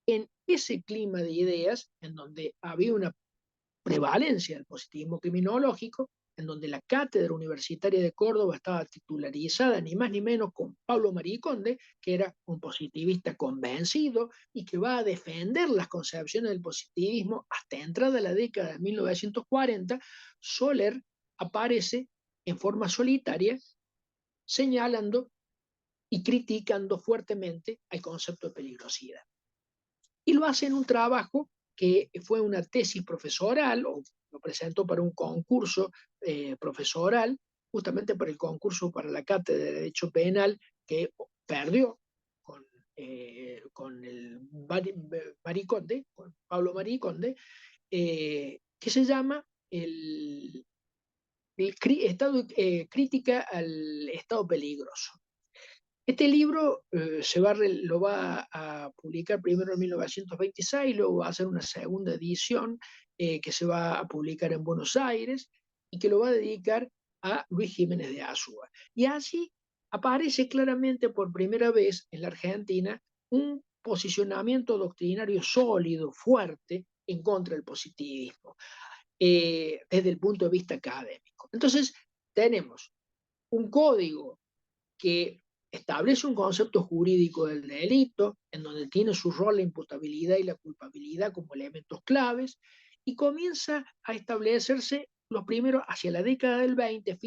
en ese clima de ideas, en donde había una prevalencia del positivismo criminológico, en donde la cátedra universitaria de Córdoba estaba titularizada ni más ni menos con Pablo Mariconde, que era un positivista convencido y que va a defender las concepciones del positivismo hasta entrada la década de 1940, Soler aparece en forma solitaria señalando y criticando fuertemente al concepto de peligrosidad. Y lo hace en un trabajo que fue una tesis profesoral, o lo presentó para un concurso profesoral, justamente para el concurso para la cátedra de Derecho Penal, que perdió con el Mariconde, con Pablo Mariconde, que se llama Crítica al Estado Peligroso. Este libro lo va a publicar primero en 1926, luego va a hacer una segunda edición que se va a publicar en Buenos Aires y que lo va a dedicar a Luis Jiménez de Azúa. Y así aparece claramente por primera vez en la Argentina un posicionamiento doctrinario sólido, fuerte, en contra del positivismo, desde el punto de vista académico. Entonces, tenemos un código que establece un concepto jurídico del delito, en donde tiene su rol la imputabilidad y la culpabilidad como elementos claves, y comienza a establecerse los primeros, hacia la década del 20,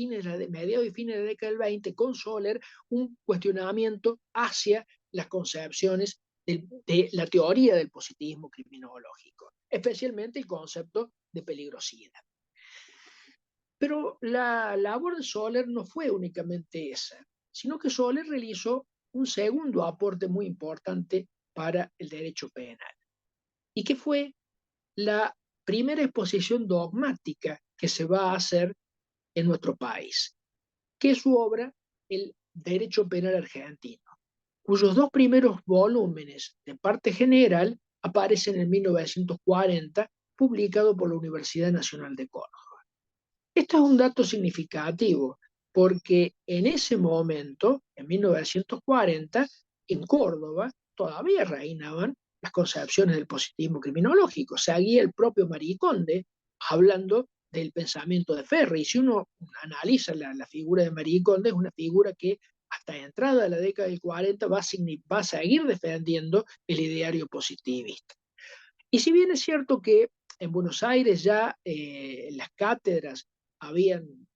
mediados y fines de la década del 20, con Soler, un cuestionamiento hacia las concepciones de la teoría del positivismo criminológico, especialmente el concepto de peligrosidad. Pero la labor de Soler no fue únicamente esa, sino que Soler realizó un segundo aporte muy importante para el derecho penal, y que fue la primera exposición dogmática que se va a hacer en nuestro país, que es su obra El Derecho Penal Argentino, cuyos dos primeros volúmenes de parte general aparecen en 1940, publicado por la Universidad Nacional de Córdoba. Esto es un dato significativo, porque en ese momento, en 1940, en Córdoba, todavía reinaban las concepciones del positivismo criminológico. Seguía el propio Mariconde hablando del pensamiento de Ferri. Y si uno analiza la figura de Mariconde, es una figura que hasta entrada de la década del 40 va a seguir defendiendo el ideario positivista. Y si bien es cierto que en Buenos Aires ya las cátedras habían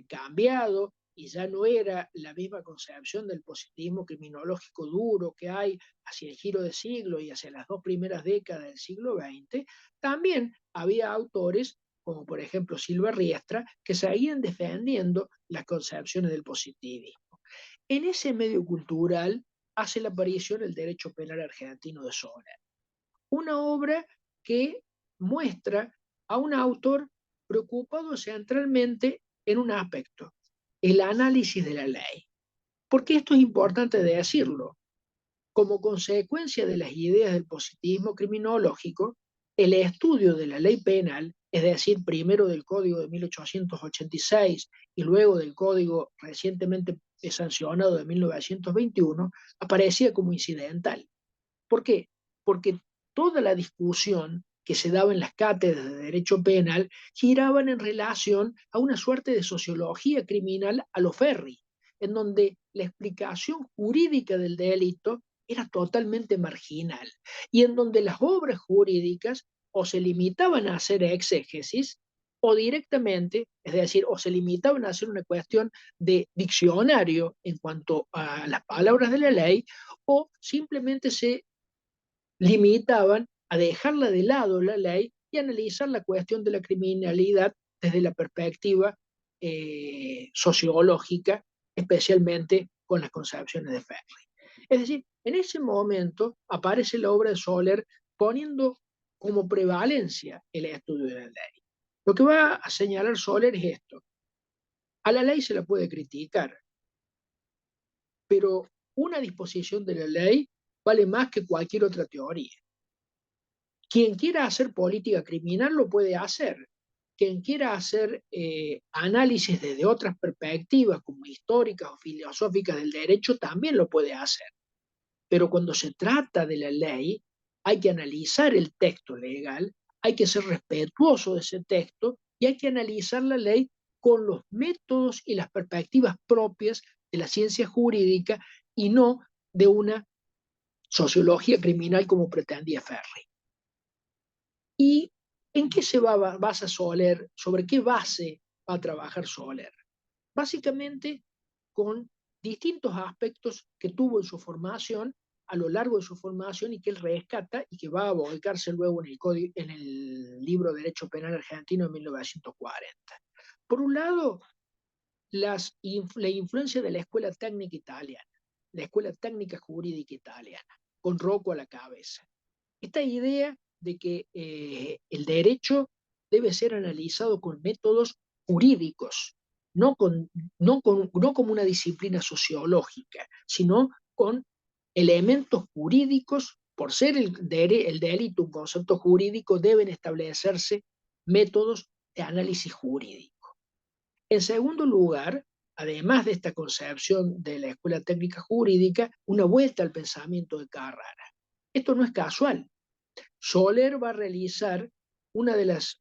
cambiado y ya no era la misma concepción del positivismo criminológico duro que hay hacia el giro de siglo y hacia las dos primeras décadas del siglo XX, también había autores como por ejemplo Silva Riestra, que seguían defendiendo las concepciones del positivismo. En ese medio cultural hace la aparición el derecho penal argentino de Soler. Una obra que muestra a un autor preocupado centralmente en un aspecto, el análisis de la ley. Porque esto es importante decirlo. Como consecuencia de las ideas del positivismo criminológico, el estudio de la ley penal, es decir, primero del Código de 1886 y luego del Código recientemente sancionado de 1921, aparecía como incidental. ¿Por qué? Porque toda la discusión que se daba en las cátedras de derecho penal giraban en relación a una suerte de sociología criminal a lo Ferri, en donde la explicación jurídica del delito era totalmente marginal y en donde las obras jurídicas o se limitaban a hacer exégesis o directamente, es decir, o se limitaban a hacer una cuestión de diccionario en cuanto a las palabras de la ley, o simplemente se limitaban a dejarla de lado la ley y analizar la cuestión de la criminalidad desde la perspectiva sociológica, especialmente con las concepciones de Ferri. Es decir, en ese momento aparece la obra de Soler poniendo como prevalencia el estudio de la ley. Lo que va a señalar Soler es esto. A la ley se la puede criticar, pero una disposición de la ley vale más que cualquier otra teoría. Quien quiera hacer política criminal lo puede hacer. Quien quiera hacer análisis desde otras perspectivas, como históricas o filosóficas del derecho, también lo puede hacer. Pero cuando se trata de la ley, hay que analizar el texto legal, hay que ser respetuoso de ese texto y hay que analizar la ley con los métodos y las perspectivas propias de la ciencia jurídica y no de una sociología criminal como pretendía Ferri. ¿Y en qué se basa Soler? ¿Sobre qué base va a trabajar Soler? Básicamente con distintos aspectos que tuvo en su formación, a lo largo de su formación, y que él rescata y que va a volcarse luego en el libro Derecho Penal Argentino de 1940. Por un lado, la influencia de la escuela técnica italiana, la escuela técnica jurídica italiana, con Rocco a la cabeza. Esta idea de que el derecho debe ser analizado con métodos jurídicos, no como una disciplina sociológica, sino con elementos jurídicos. Por ser el delito un concepto jurídico, deben establecerse métodos de análisis jurídico. En segundo lugar, además de esta concepción de la escuela técnica jurídica, una vuelta al pensamiento de Carrara. Esto no es casual. Soler va a realizar una de las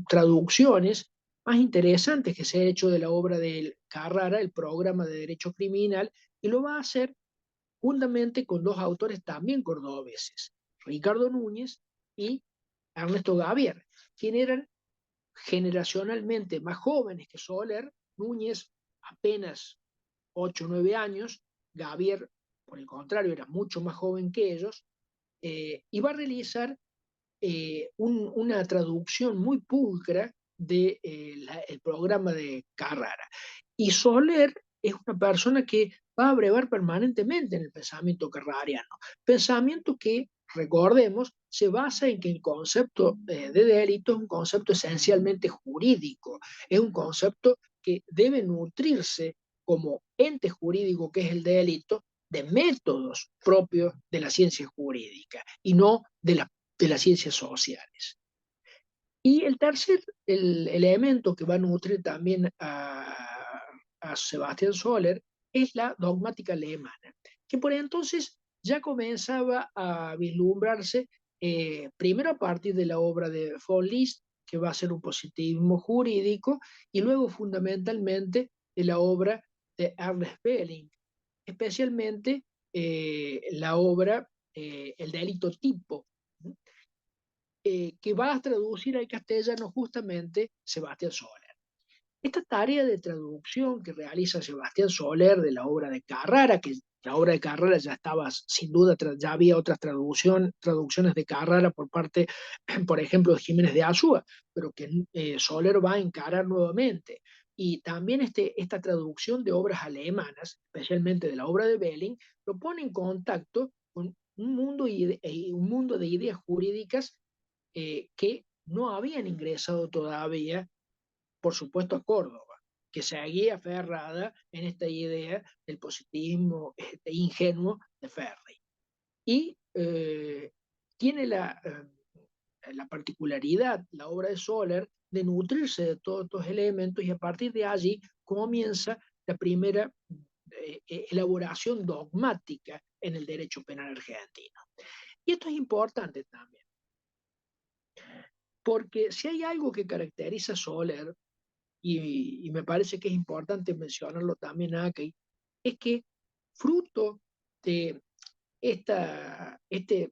traducciones más interesantes que se ha hecho de la obra de Carrara, el programa de derecho criminal, y lo va a hacer juntamente con dos autores también cordobeses, Ricardo Núñez y Ernesto Gavier, quienes eran generacionalmente más jóvenes que Soler. Núñez apenas 8 o 9 años, Gavier, por el contrario, era mucho más joven que ellos, y va a realizar una traducción muy pulcra del programa de Carrara. Y Soler es una persona que va a brevar permanentemente en el pensamiento carrariano, pensamiento que, recordemos, se basa en que el concepto de delito es un concepto esencialmente jurídico, es un concepto que debe nutrirse como ente jurídico que es el delito de métodos propios de la ciencia jurídica y no de las ciencias sociales. Y el tercer elemento que va a nutrir también a Sebastián Soler es la dogmática alemana, que por entonces ya comenzaba a vislumbrarse primero a partir de la obra de von List, que va a ser un positivismo jurídico, y luego fundamentalmente de la obra de Ernest Belling, especialmente la obra El delito tipo, que va a traducir al castellano justamente Sebastián Soler. Esta tarea de traducción que realiza Sebastián Soler de la obra de Carrara, que la obra de Carrara ya estaba, sin duda, ya había otras traducciones de Carrara por parte, por ejemplo, de Jiménez de Azúa, pero que Soler va a encarar nuevamente, y también esta traducción de obras alemanas, especialmente de la obra de Belling, lo pone en contacto con un mundo de ideas jurídicas que no habían ingresado todavía, por supuesto, a Córdoba, que seguía aferrada en esta idea del positivismo ingenuo de Ferri. Y tiene la particularidad, la obra de Soler, de nutrirse de todos estos elementos, y a partir de allí comienza la primera elaboración dogmática en el derecho penal argentino. Y esto es importante también, porque si hay algo que caracteriza a Soler, y me parece que es importante mencionarlo también aquí, es que fruto de este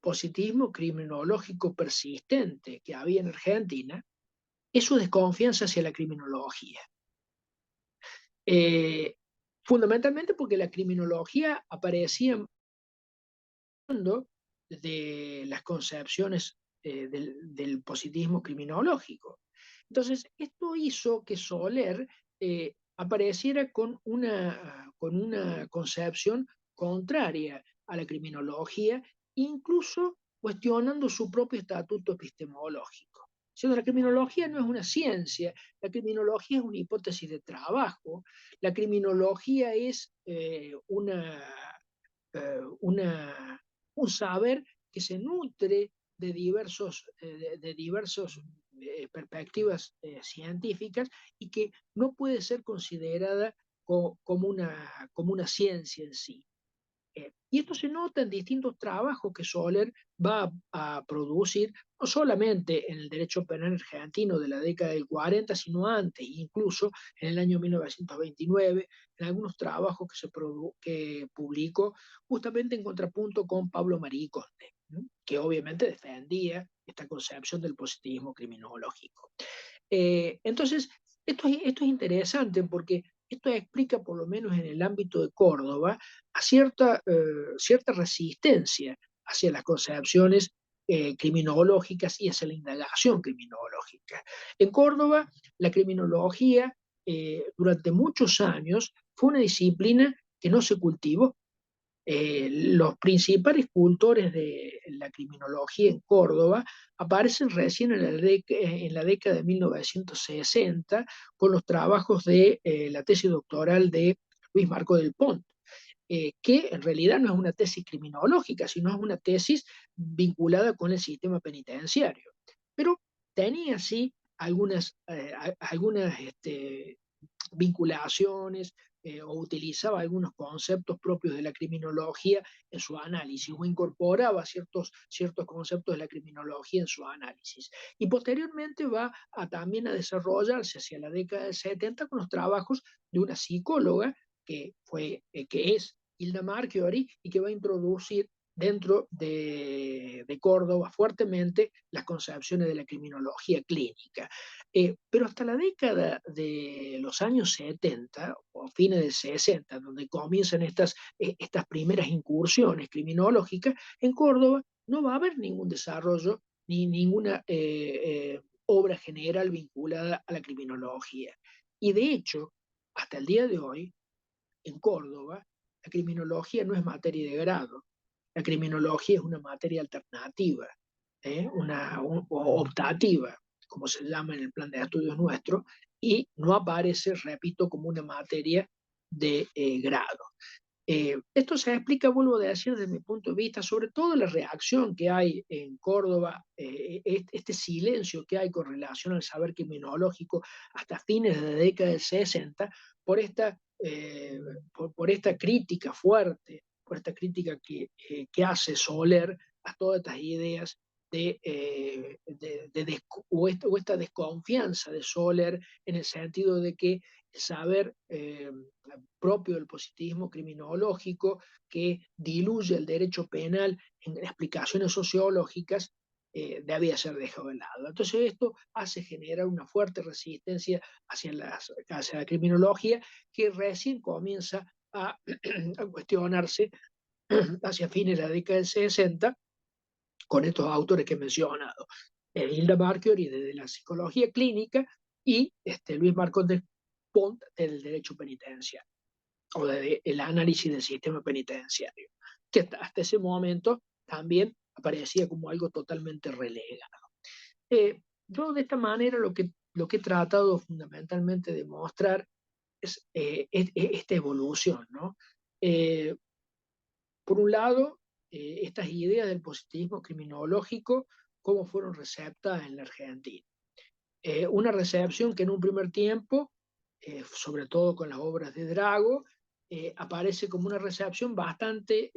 positivismo criminológico persistente que había en Argentina, es su desconfianza hacia la criminología. Fundamentalmente porque la criminología aparecía de las concepciones del positivismo criminológico. Entonces, esto hizo que Soler apareciera con una concepción contraria a la criminología, incluso cuestionando su propio estatuto epistemológico. Siendo la criminología no es una ciencia, la criminología es una hipótesis de trabajo, la criminología es un saber que se nutre de diversos perspectivas científicas, y que no puede ser considerada como una ciencia en sí. Y esto se nota en distintos trabajos que Soler va a producir, no solamente en el derecho penal argentino de la década del 40, sino antes, incluso en el año 1929, en algunos trabajos que publicó justamente en contrapunto con Pablo Marí Conde, que obviamente defendía esta concepción del positivismo criminológico. Entonces, esto es interesante porque esto explica, por lo menos en el ámbito de Córdoba, a cierta resistencia hacia las concepciones criminológicas y hacia la indagación criminológica. En Córdoba, la criminología durante muchos años fue una disciplina que no se cultivó. Los principales cultores de la criminología en Córdoba aparecen recién en la década de 1960, con los trabajos de la tesis doctoral de Luis Marco del Pont, que en realidad no es una tesis criminológica, sino es una tesis vinculada con el sistema penitenciario. Pero tenía sí algunas vinculaciones, o utilizaba algunos conceptos propios de la criminología en su análisis, o incorporaba ciertos conceptos de la criminología en su análisis. Y posteriormente va también a desarrollarse hacia la década del 70 con los trabajos de una psicóloga que es Hilda Marchiori, y que va a introducir dentro de Córdoba fuertemente las concepciones de la criminología clínica. Pero hasta la década de los años 70 o fines del 60, donde comienzan estas primeras incursiones criminológicas, en Córdoba no va a haber ningún desarrollo ni ninguna obra general vinculada a la criminología. Y de hecho, hasta el día de hoy, en Córdoba, la criminología no es materia de grado. La criminología es una materia alternativa, o optativa, como se llama en el plan de estudios nuestro, y no aparece, repito, como una materia de grado. Esto se explica, vuelvo a decir, desde mi punto de vista, sobre todo la reacción que hay en Córdoba, este silencio que hay con relación al saber criminológico hasta fines de la década del 60, por esta crítica fuerte, por esta crítica que hace Soler a todas estas ideas o esta desconfianza de Soler, en el sentido de que el saber propio del positivismo criminológico, que diluye el derecho penal en explicaciones sociológicas, debía ser dejado de lado. Entonces esto hace generar una fuerte resistencia hacia la criminología, que recién comienza a cuestionarse hacia fines de la década del 60, con estos autores que he mencionado. Hilda Marchiori desde la psicología clínica, y Luis Marcondes Pont del derecho penitenciario, o del análisis del sistema penitenciario, que hasta ese momento también aparecía como algo totalmente relegado. Yo de esta manera lo que he tratado fundamentalmente de mostrar es esta evolución, ¿no? Por un lado, estas ideas del positivismo criminológico, cómo fueron receptadas en la Argentina. Una recepción que en un primer tiempo, sobre todo con las obras de Drago, aparece como una recepción bastante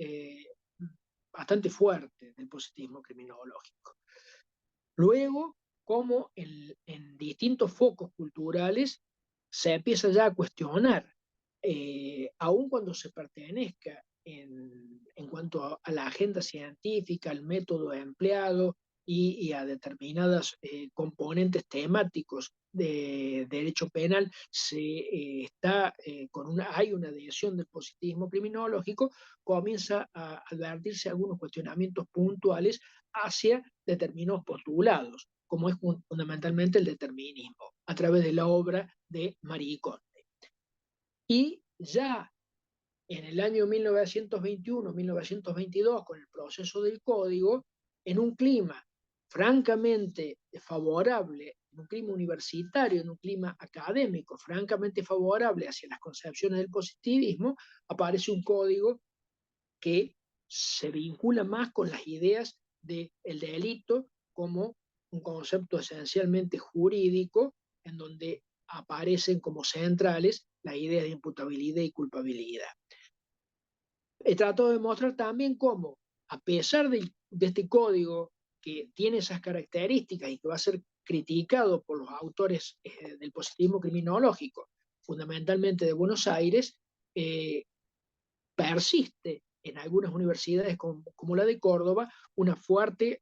fuerte del positivismo criminológico. Luego, como en distintos focos culturales se empieza ya a cuestionar, aun cuando se pertenezca en cuanto a la agenda científica, al método empleado y a determinadas componentes temáticos de derecho penal, hay una adhesión del positivismo criminológico, comienza a advertirse algunos cuestionamientos puntuales hacia determinados postulados, como es fundamentalmente el determinismo, a través de la obra de Marie Conde. Y ya en el año 1921-1922, con el proceso del Código, en un clima francamente favorable, en un clima universitario, en un clima académico francamente favorable hacia las concepciones del positivismo, aparece un código que se vincula más con las ideas del delito como un concepto esencialmente jurídico, en donde aparecen como centrales las ideas de imputabilidad y culpabilidad. He tratado de mostrar también cómo, a pesar de este código que tiene esas características y que va a ser criticado por los autores del positivismo criminológico, fundamentalmente de Buenos Aires, persiste en algunas universidades como la de Córdoba una fuerte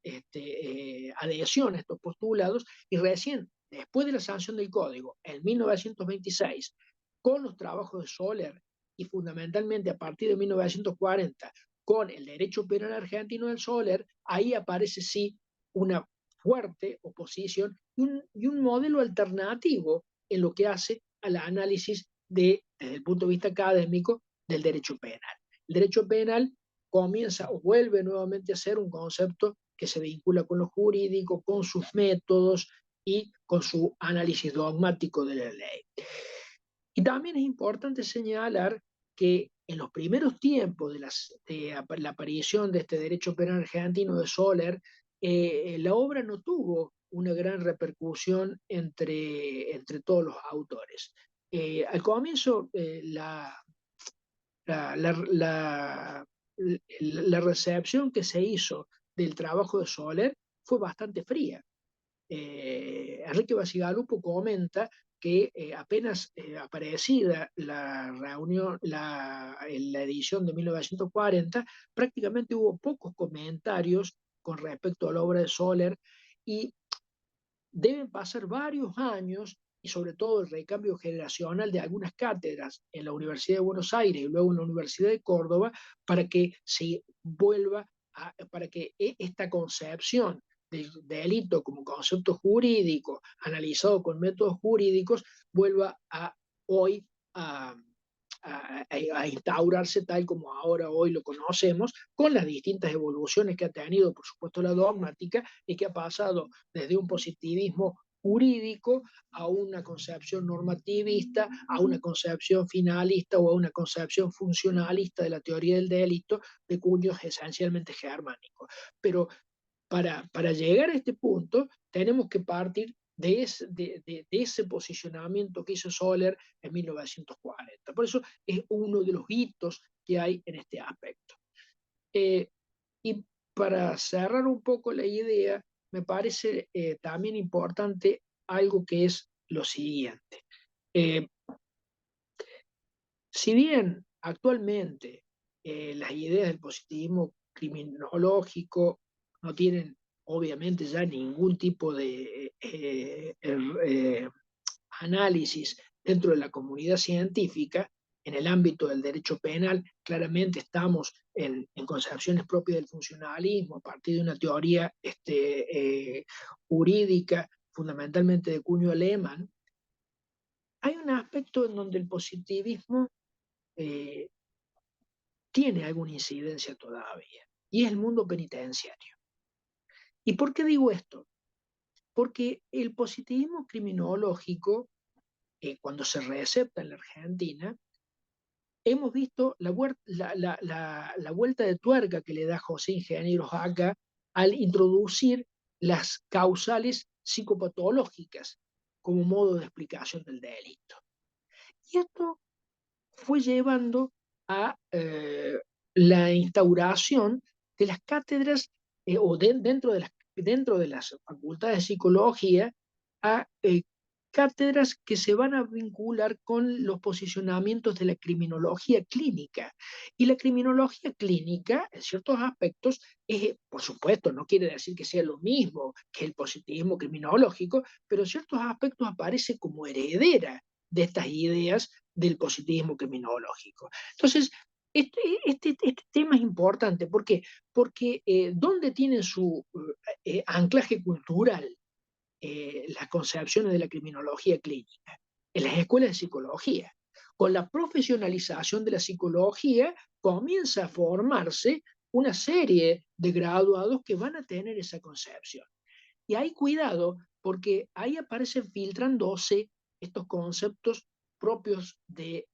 adhesión a estos postulados, y recién después de la sanción del código en 1926, con los trabajos de Soler y fundamentalmente a partir de 1940 con el derecho penal argentino del Soler, ahí aparece sí una fuerte oposición y un modelo alternativo en lo que hace al análisis desde el punto de vista académico del derecho penal. El derecho penal comienza o vuelve nuevamente a ser un concepto que se vincula con lo jurídico, con sus métodos y con su análisis dogmático de la ley. Y también es importante señalar que en los primeros tiempos de la aparición de este derecho penal argentino de Soler, la obra no tuvo una gran repercusión entre todos los autores. Al comienzo, la recepción que se hizo del trabajo de Soler fue bastante fría. Enrique Bacigalupo comenta que apenas aparecida la reunión, en la edición de 1940, prácticamente hubo pocos comentarios con respecto a la obra de Soler, y deben pasar varios años, y sobre todo el recambio generacional de algunas cátedras en la Universidad de Buenos Aires y luego en la Universidad de Córdoba, para que se vuelva para que esta concepción del delito como concepto jurídico analizado con métodos jurídicos vuelva hoy a instaurarse tal como ahora hoy lo conocemos, con las distintas evoluciones que ha tenido, por supuesto, la dogmática, y que ha pasado desde un positivismo jurídico a una concepción normativista, a una concepción finalista o a una concepción funcionalista de la teoría del delito, de cuños esencialmente germánicos. Pero para llegar a este punto tenemos que partir de ese posicionamiento que hizo Soler en 1940. Por eso es uno de los hitos que hay en este aspecto. Y para cerrar un poco la idea, me parece también importante algo que es lo siguiente. Si bien actualmente las ideas del positivismo criminológico no tienen obviamente ya ningún tipo de análisis dentro de la comunidad científica, en el ámbito del derecho penal claramente estamos en concepciones propias del funcionalismo a partir de una teoría jurídica fundamentalmente de cuño alemán, hay un aspecto en donde el positivismo tiene alguna incidencia todavía, y es el mundo penitenciario. ¿Y por qué digo esto? Porque el positivismo criminológico, cuando se recepta en la Argentina, hemos visto la vuelta de tuerca que le da José Ingenieros acá al introducir las causales psicopatológicas como modo de explicación del delito. Y esto fue llevando a la instauración de las cátedras dentro de las facultades de psicología a cátedras que se van a vincular con los posicionamientos de la criminología clínica. Y la criminología clínica, en ciertos aspectos, por supuesto, no quiere decir que sea lo mismo que el positivismo criminológico, pero en ciertos aspectos aparece como heredera de estas ideas del positivismo criminológico. Entonces, este tema es importante. ¿Por qué? Porque ¿dónde tienen su anclaje cultural las concepciones de la criminología clínica? En las escuelas de psicología. Con la profesionalización de la psicología comienza a formarse una serie de graduados que van a tener esa concepción. Y hay cuidado, porque ahí aparecen filtrándose estos conceptos propios de,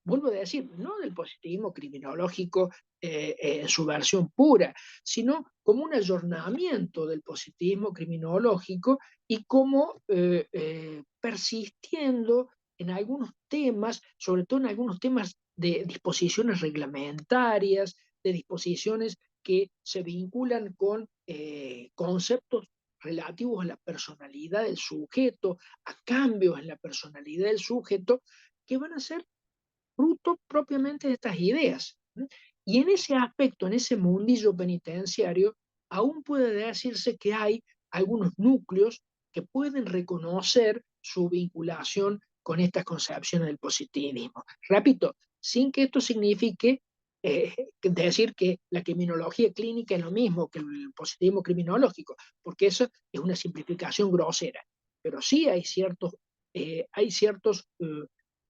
vuelvo a decir, no del positivismo criminológico en su versión pura, sino como un ayornamiento del positivismo criminológico y como persistiendo en algunos temas, sobre todo en algunos temas de disposiciones reglamentarias, de disposiciones que se vinculan con conceptos relativos a la personalidad del sujeto, a cambios en la personalidad del sujeto, que van a ser fruto propiamente de estas ideas. Y en ese aspecto, en ese mundillo penitenciario, aún puede decirse que hay algunos núcleos que pueden reconocer su vinculación con estas concepciones del positivismo. Repito, sin que esto signifique decir que la criminología clínica es lo mismo que el positivismo criminológico, porque eso es una simplificación grosera. Pero sí hay ciertos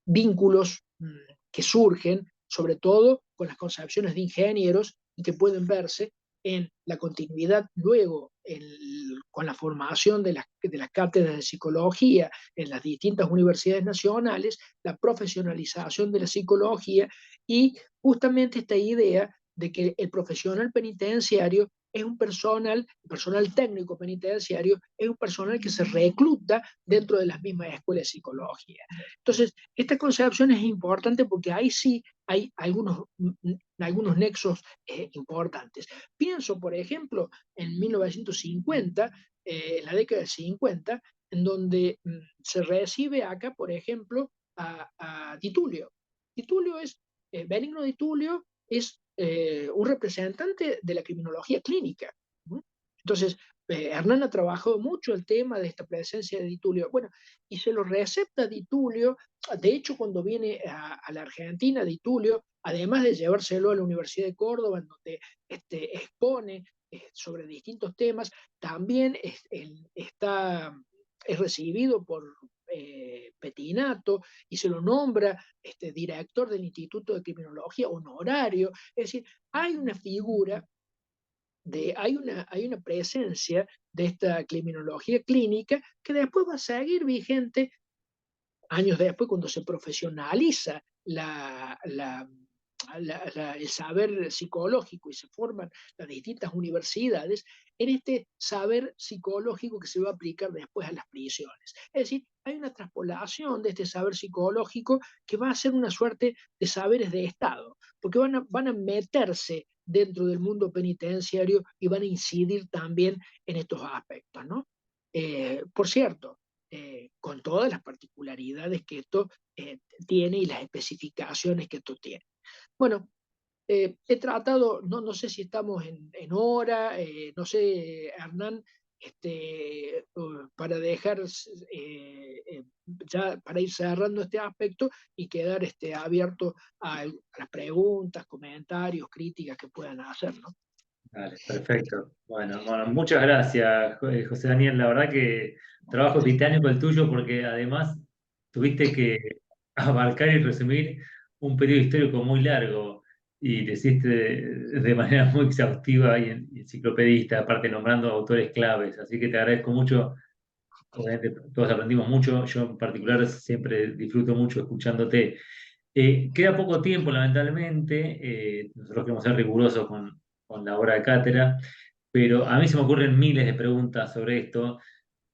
vínculos que surgen, sobre todo con las concepciones de ingenieros y que pueden verse en la continuidad luego con la formación de las cátedras de psicología en las distintas universidades nacionales, la profesionalización de la psicología y justamente esta idea de que el profesional penitenciario es un personal técnico penitenciario, es un personal que se recluta dentro de las mismas escuelas de psicología. Entonces, esta concepción es importante porque ahí sí hay algunos nexos importantes. Pienso, por ejemplo, en 1950, en la década del 50, en donde se recibe acá, por ejemplo, a Di Tullio. Benigno Di Tullio es un representante de la criminología clínica. Entonces, Hernán ha trabajado mucho el tema de esta presencia de Di Tullio. Bueno, y se lo recepta Di Tullio. De hecho, cuando viene a la Argentina, Di Tullio, además de llevárselo a la Universidad de Córdoba, en donde expone sobre distintos temas, también es recibido por Petinato y se lo nombra director del Instituto de Criminología honorario. Es decir, hay una figura, hay una presencia de esta criminología clínica que después va a seguir vigente años después cuando se profesionaliza el saber psicológico y se forman las distintas universidades en este saber psicológico que se va a aplicar después a las prisiones. Es decir, hay una traspolación de este saber psicológico que va a ser una suerte de saberes de Estado, porque van a meterse dentro del mundo penitenciario y van a incidir también en estos aspectos, ¿no? Por cierto, con todas las particularidades que esto tiene y las especificaciones que esto tiene. Bueno, he tratado, no sé si estamos en hora, no sé, Hernán, para dejar ya para ir cerrando este aspecto y quedar abierto a las preguntas, comentarios, críticas que puedan hacer, ¿no? Vale, perfecto. Bueno, muchas gracias, José Daniel. La verdad que trabajo titánico el tuyo porque además tuviste que abarcar y resumir un periodo histórico muy largo y lo hiciste de manera muy exhaustiva y enciclopedista, aparte nombrando autores claves. Así que te agradezco mucho. Obviamente todos aprendimos mucho. Yo en particular siempre disfruto mucho escuchándote. Queda poco tiempo, lamentablemente. Nosotros queremos ser rigurosos con la hora de cátedra, pero a mí se me ocurren miles de preguntas sobre esto.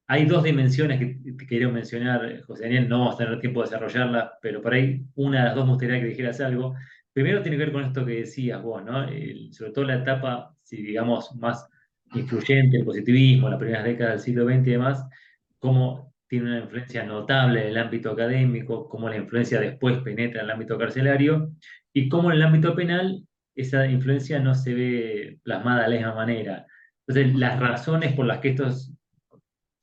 Hay dos dimensiones que te quiero mencionar, José Daniel, no vamos a tener tiempo de desarrollarlas, pero por ahí una de las dos me gustaría que dijeras algo. Primero tiene que ver con esto que decías vos, ¿no? Sobre todo la etapa, si digamos, más influyente, el positivismo, las primeras décadas del siglo XX y demás, cómo tiene una influencia notable en el ámbito académico, cómo la influencia después penetra en el ámbito carcelario, y cómo en el ámbito penal esa influencia no se ve plasmada de la misma manera. Entonces, las razones por las que esto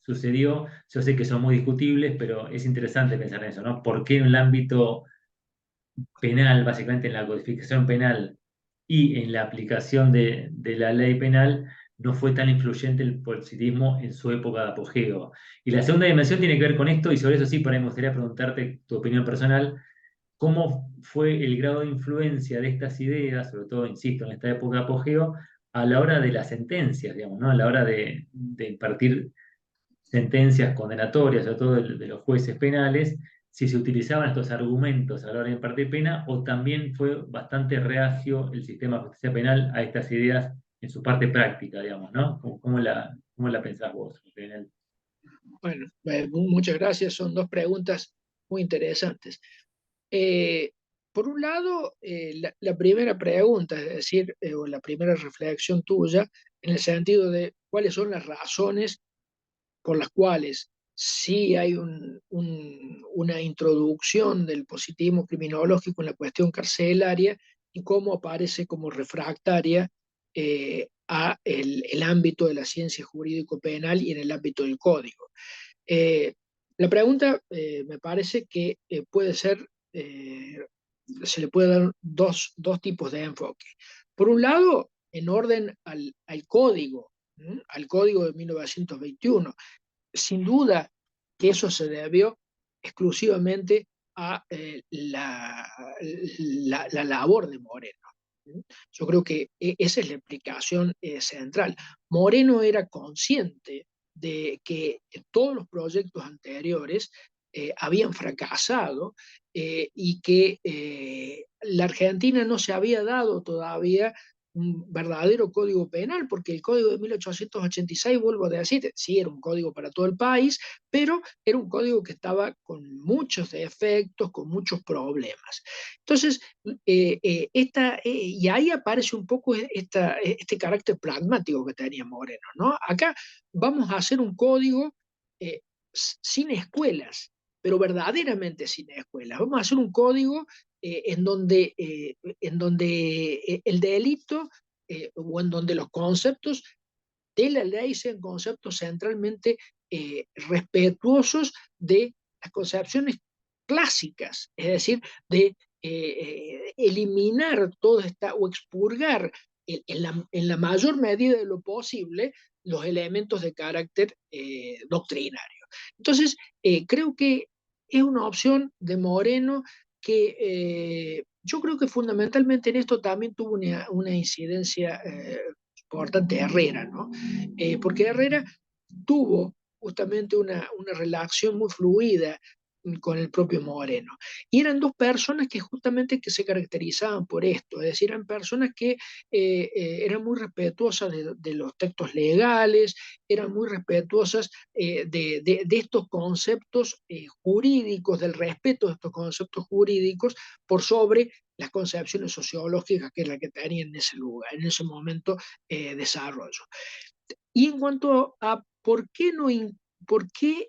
sucedió, yo sé que son muy discutibles, pero es interesante pensar en eso, ¿no? ¿Por qué en el ámbito penal, básicamente en la codificación penal y en la aplicación de la ley penal, no fue tan influyente el positivismo en su época de apogeo? Y la segunda dimensión tiene que ver con esto, y sobre eso sí, por ahí me gustaría preguntarte tu opinión personal. ¿Cómo fue el grado de influencia de estas ideas, sobre todo, insisto, en esta época de apogeo, a la hora de las sentencias, digamos, ¿no? A la hora de impartir sentencias condenatorias, sobre todo de los jueces penales, si se utilizaban estos argumentos a la hora de impartir pena, o también fue bastante reacio el sistema de justicia penal a estas ideas en su parte práctica, digamos, ¿no? ¿Cómo la pensás vos, Daniel? Bueno, muchas gracias. Son dos preguntas muy interesantes. Eh, por un lado, la primera pregunta, es decir, o la primera reflexión tuya, en el sentido de cuáles son las razones por las cuales sí hay una introducción del positivismo criminológico en la cuestión carcelaria y cómo aparece como refractaria a el ámbito de la ciencia jurídico-penal y en el ámbito del código. Eh, la pregunta me parece que puede ser, se le puede dar dos tipos de enfoque. Por un lado, en orden al código, al código de 1921. Sin duda que eso se debió exclusivamente a la labor de Moreno. Yo creo que esa es la explicación central. Moreno era consciente de que todos los proyectos anteriores habían fracasado y que la Argentina no se había dado todavía un verdadero código penal, porque el código de 1886, vuelvo a decir, sí era un código para todo el país, pero era un código que estaba con muchos defectos, con muchos problemas. Entonces, y ahí aparece un poco este carácter pragmático que tenía Moreno, ¿no? Acá vamos a hacer un código sin escuelas, pero verdaderamente sin escuelas. Vamos a hacer un código en donde el delito o en donde los conceptos de la ley sean conceptos centralmente respetuosos de las concepciones clásicas, es decir, de eliminar toda esta o expurgar en la mayor medida de lo posible los elementos de carácter doctrinario. Entonces, creo que es una opción de Moreno que yo creo que fundamentalmente en esto también tuvo una incidencia importante Herrera, ¿no? Porque Herrera tuvo justamente una relación muy fluida con el propio Moreno. Y eran dos personas que justamente que se caracterizaban por esto, es decir, eran personas que eran muy respetuosas de los textos legales, eran muy respetuosas de estos conceptos jurídicos, del respeto de estos conceptos jurídicos por sobre las concepciones sociológicas que es la que tenían en ese lugar, en ese momento desarrollo. Y en cuanto a por qué, no, por qué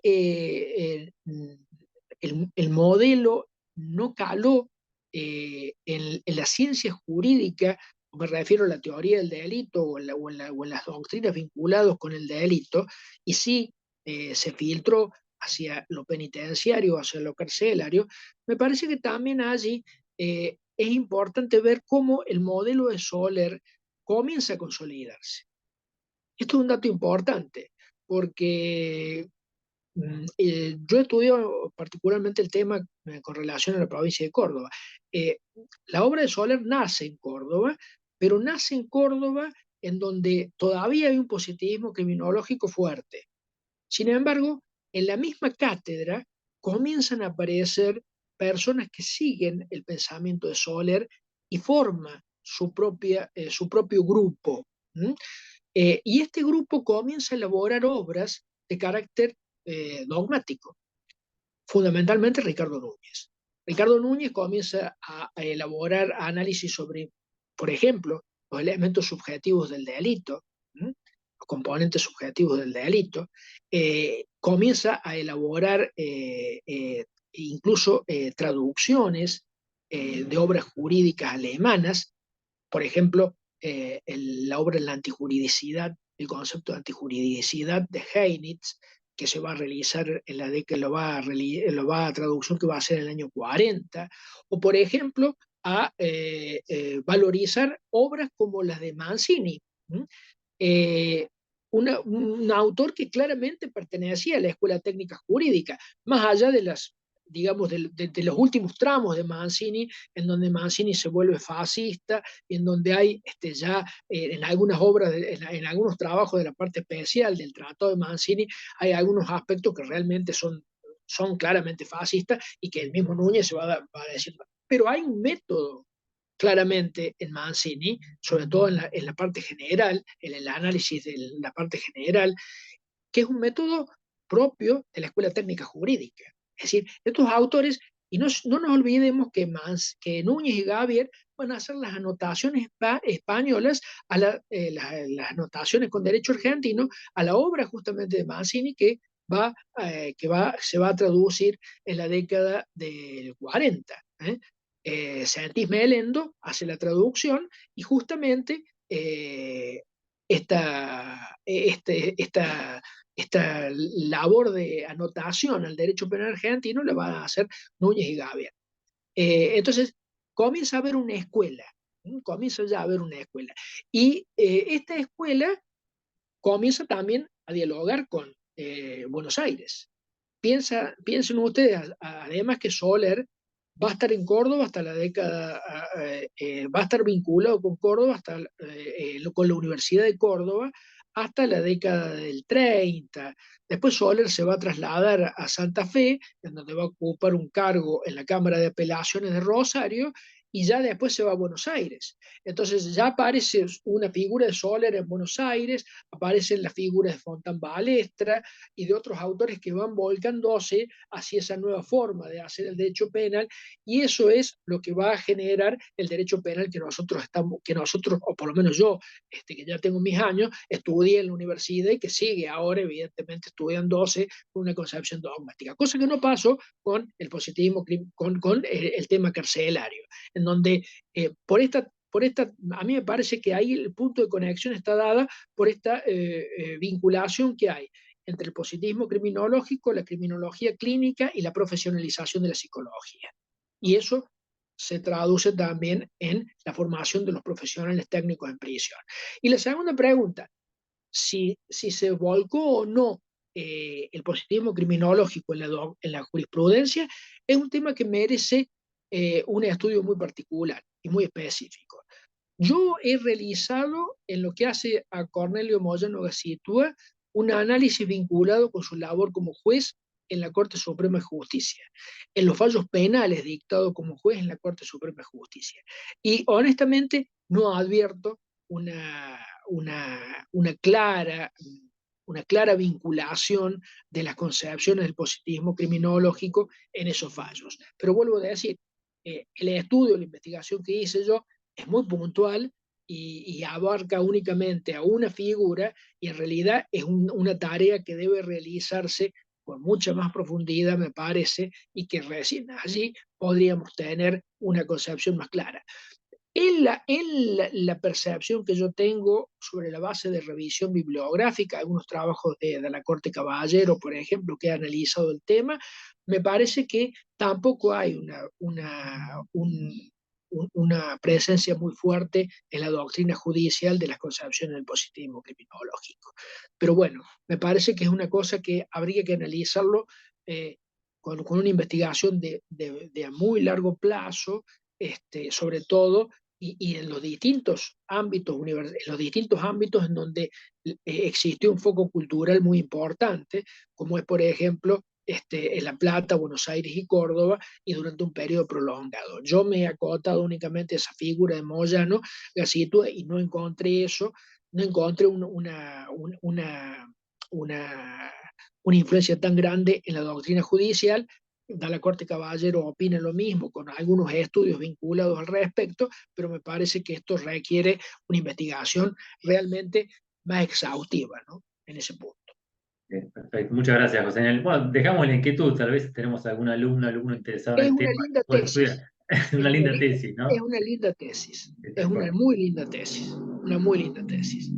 el modelo no caló en la ciencia jurídica, me refiero a la teoría del delito o en las doctrinas vinculadas con el delito, y sí se filtró hacia lo penitenciario, hacia lo carcelario, me parece que también allí es importante ver cómo el modelo de Soler comienza a consolidarse. Esto es un dato importante, porque Yo estudio particularmente el tema con relación a la provincia de Córdoba. Eh, la obra de Soler nace en Córdoba, pero nace en Córdoba en donde todavía hay un positivismo criminológico fuerte. Sin embargo, en la misma cátedra comienzan a aparecer personas que siguen el pensamiento de Soler y forman su propio grupo. ¿Mm? Y este grupo comienza a elaborar obras de carácter dogmático, fundamentalmente Ricardo Núñez. Ricardo Núñez comienza a elaborar análisis sobre, por ejemplo, los elementos subjetivos del delito, ¿m? Los componentes subjetivos del delito, comienza a elaborar incluso traducciones de obras jurídicas alemanas, por ejemplo, la obra La antijuridicidad, el concepto de antijuridicidad de Heinitz, que se va a realizar en la década, lo va a traducción que va a ser en el año 40, o por ejemplo, a valorizar obras como las de Mancini, eh, un autor que claramente pertenecía a la escuela técnica jurídica, más allá de las, digamos, de los últimos tramos de Mancini, en donde Mancini se vuelve fascista, y en donde hay ya en algunas obras, en algunos trabajos de la parte especial del Tratado de Mancini, hay algunos aspectos que realmente son claramente fascistas y que el mismo Núñez va a decir. Pero hay un método claramente en Mancini, sobre todo en la parte general, en el análisis de la parte general, que es un método propio de la Escuela Técnica Jurídica. Es decir, estos autores, y no nos olvidemos que Núñez y Gavier van a hacer las anotaciones españolas, las anotaciones con derecho argentino, a la obra justamente de Mancini se va a traducir en la década del 40. Sentis Melendo hace la traducción y justamente esta labor de anotación al derecho penal argentino la van a hacer Núñez y Gavier. Entonces, comienza a haber una escuela, comienza ya a haber una escuela. Y esta escuela comienza también a dialogar con Buenos Aires. Piensen ustedes, además, que Soler va a estar en Córdoba hasta la década, va a estar vinculado con Córdoba, con la Universidad de Córdoba, hasta la década del 30. Después Soler se va a trasladar a Santa Fe, en donde va a ocupar un cargo en la Cámara de Apelaciones de Rosario, y ya después se va a Buenos Aires. Entonces ya aparece una figura de Soler en Buenos Aires, aparecen las figuras de Fontán Balestra y de otros autores que van volcándose hacia esa nueva forma de hacer el derecho penal, y eso es lo que va a generar el derecho penal que nosotros, o por lo menos yo, que ya tengo mis años, estudié en la universidad y que sigue ahora evidentemente estudiándose con una concepción dogmática, cosa que no pasó con el positivismo, con el tema carcelario, en donde a mí me parece que ahí el punto de conexión está dada por esta vinculación que hay entre el positivismo criminológico, la criminología clínica y la profesionalización de la psicología. Y eso se traduce también en la formación de los profesionales técnicos en prisión. Y la segunda pregunta, si se volcó o no el positivismo criminológico en la jurisprudencia, es un tema que merece un estudio muy particular y muy específico. Yo he realizado, en lo que hace a Cornelio Moyano Gacitúa, un análisis vinculado con su labor como juez en la Corte Suprema de Justicia, en los fallos penales dictados como juez en la Corte Suprema de Justicia. Y honestamente no advierto una clara vinculación de las concepciones del positivismo criminológico en esos fallos. Pero vuelvo a decir, el estudio, la investigación que hice yo es muy puntual y abarca únicamente a una figura, y en realidad es una tarea que debe realizarse con mucha más profundidad, me parece, y que recién allí podríamos tener una concepción más clara. La percepción que yo tengo sobre la base de revisión bibliográfica, algunos trabajos de la Corte Caballero, por ejemplo, que ha analizado el tema, me parece que tampoco hay una presencia muy fuerte en la doctrina judicial de las concepciones del positivismo criminológico. Pero bueno, me parece que es una cosa que habría que analizarlo con una investigación de a muy largo plazo, sobre todo, y en los distintos ámbitos, en los distintos ámbitos en donde existe un foco cultural muy importante, como es, por ejemplo, en La Plata, Buenos Aires y Córdoba, y durante un periodo prolongado. Yo me he acotado únicamente a esa figura de Moyano, la sitúa, y no encontré eso, no encontré una, una influencia tan grande en la doctrina judicial. La Corte Caballero opina lo mismo, con algunos estudios vinculados al respecto, pero me parece que esto requiere una investigación realmente más exhaustiva, ¿no? En ese punto. Bien, perfecto. Muchas gracias, José Daniel. Bueno, dejamos la inquietud, tal vez tenemos algún alumno interesado en Es el una tema. linda Puede tesis. estudiar. Una linda tesis, Es ¿no? una linda tesis. Es Tal una cual. muy linda tesis. Una muy linda tesis.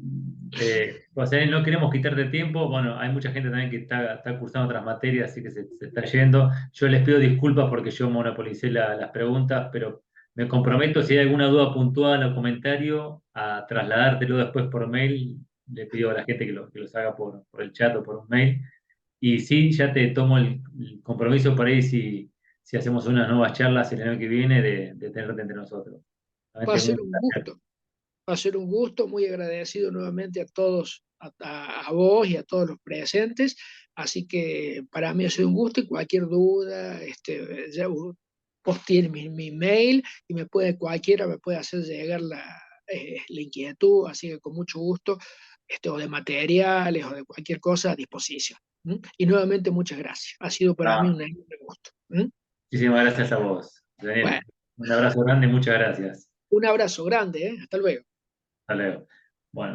José Daniel, no queremos quitarte tiempo. Bueno, hay mucha gente también que está cursando otras materias, así que se está yendo. Yo les pido disculpas porque yo monopolicé las preguntas, pero me comprometo, si hay alguna duda puntual o comentario, a trasladártelo después por mail. Le pido a la gente que los haga por el chat o por un mail. Y sí, ya te tomo el compromiso por ahí si hacemos unas nuevas charlas el año que viene de tenerte entre nosotros. Va a Realmente muy ser un gusto. Va a ser un gusto, muy agradecido nuevamente a todos, a vos y a todos los presentes. Así que para mí ha sido un gusto, y cualquier duda, ya vos tienes mi mail, y cualquiera me puede hacer llegar la inquietud, así que con mucho gusto, o de materiales o de cualquier cosa a disposición. ¿Mm? Y nuevamente muchas gracias. Ha sido para mí un No, enorme gusto. ¿Mm? muchísimas gracias a vos, Bueno, Daniel. Un abrazo grande, muchas gracias. un abrazo grande, ¿eh? Hasta luego. Hasta luego.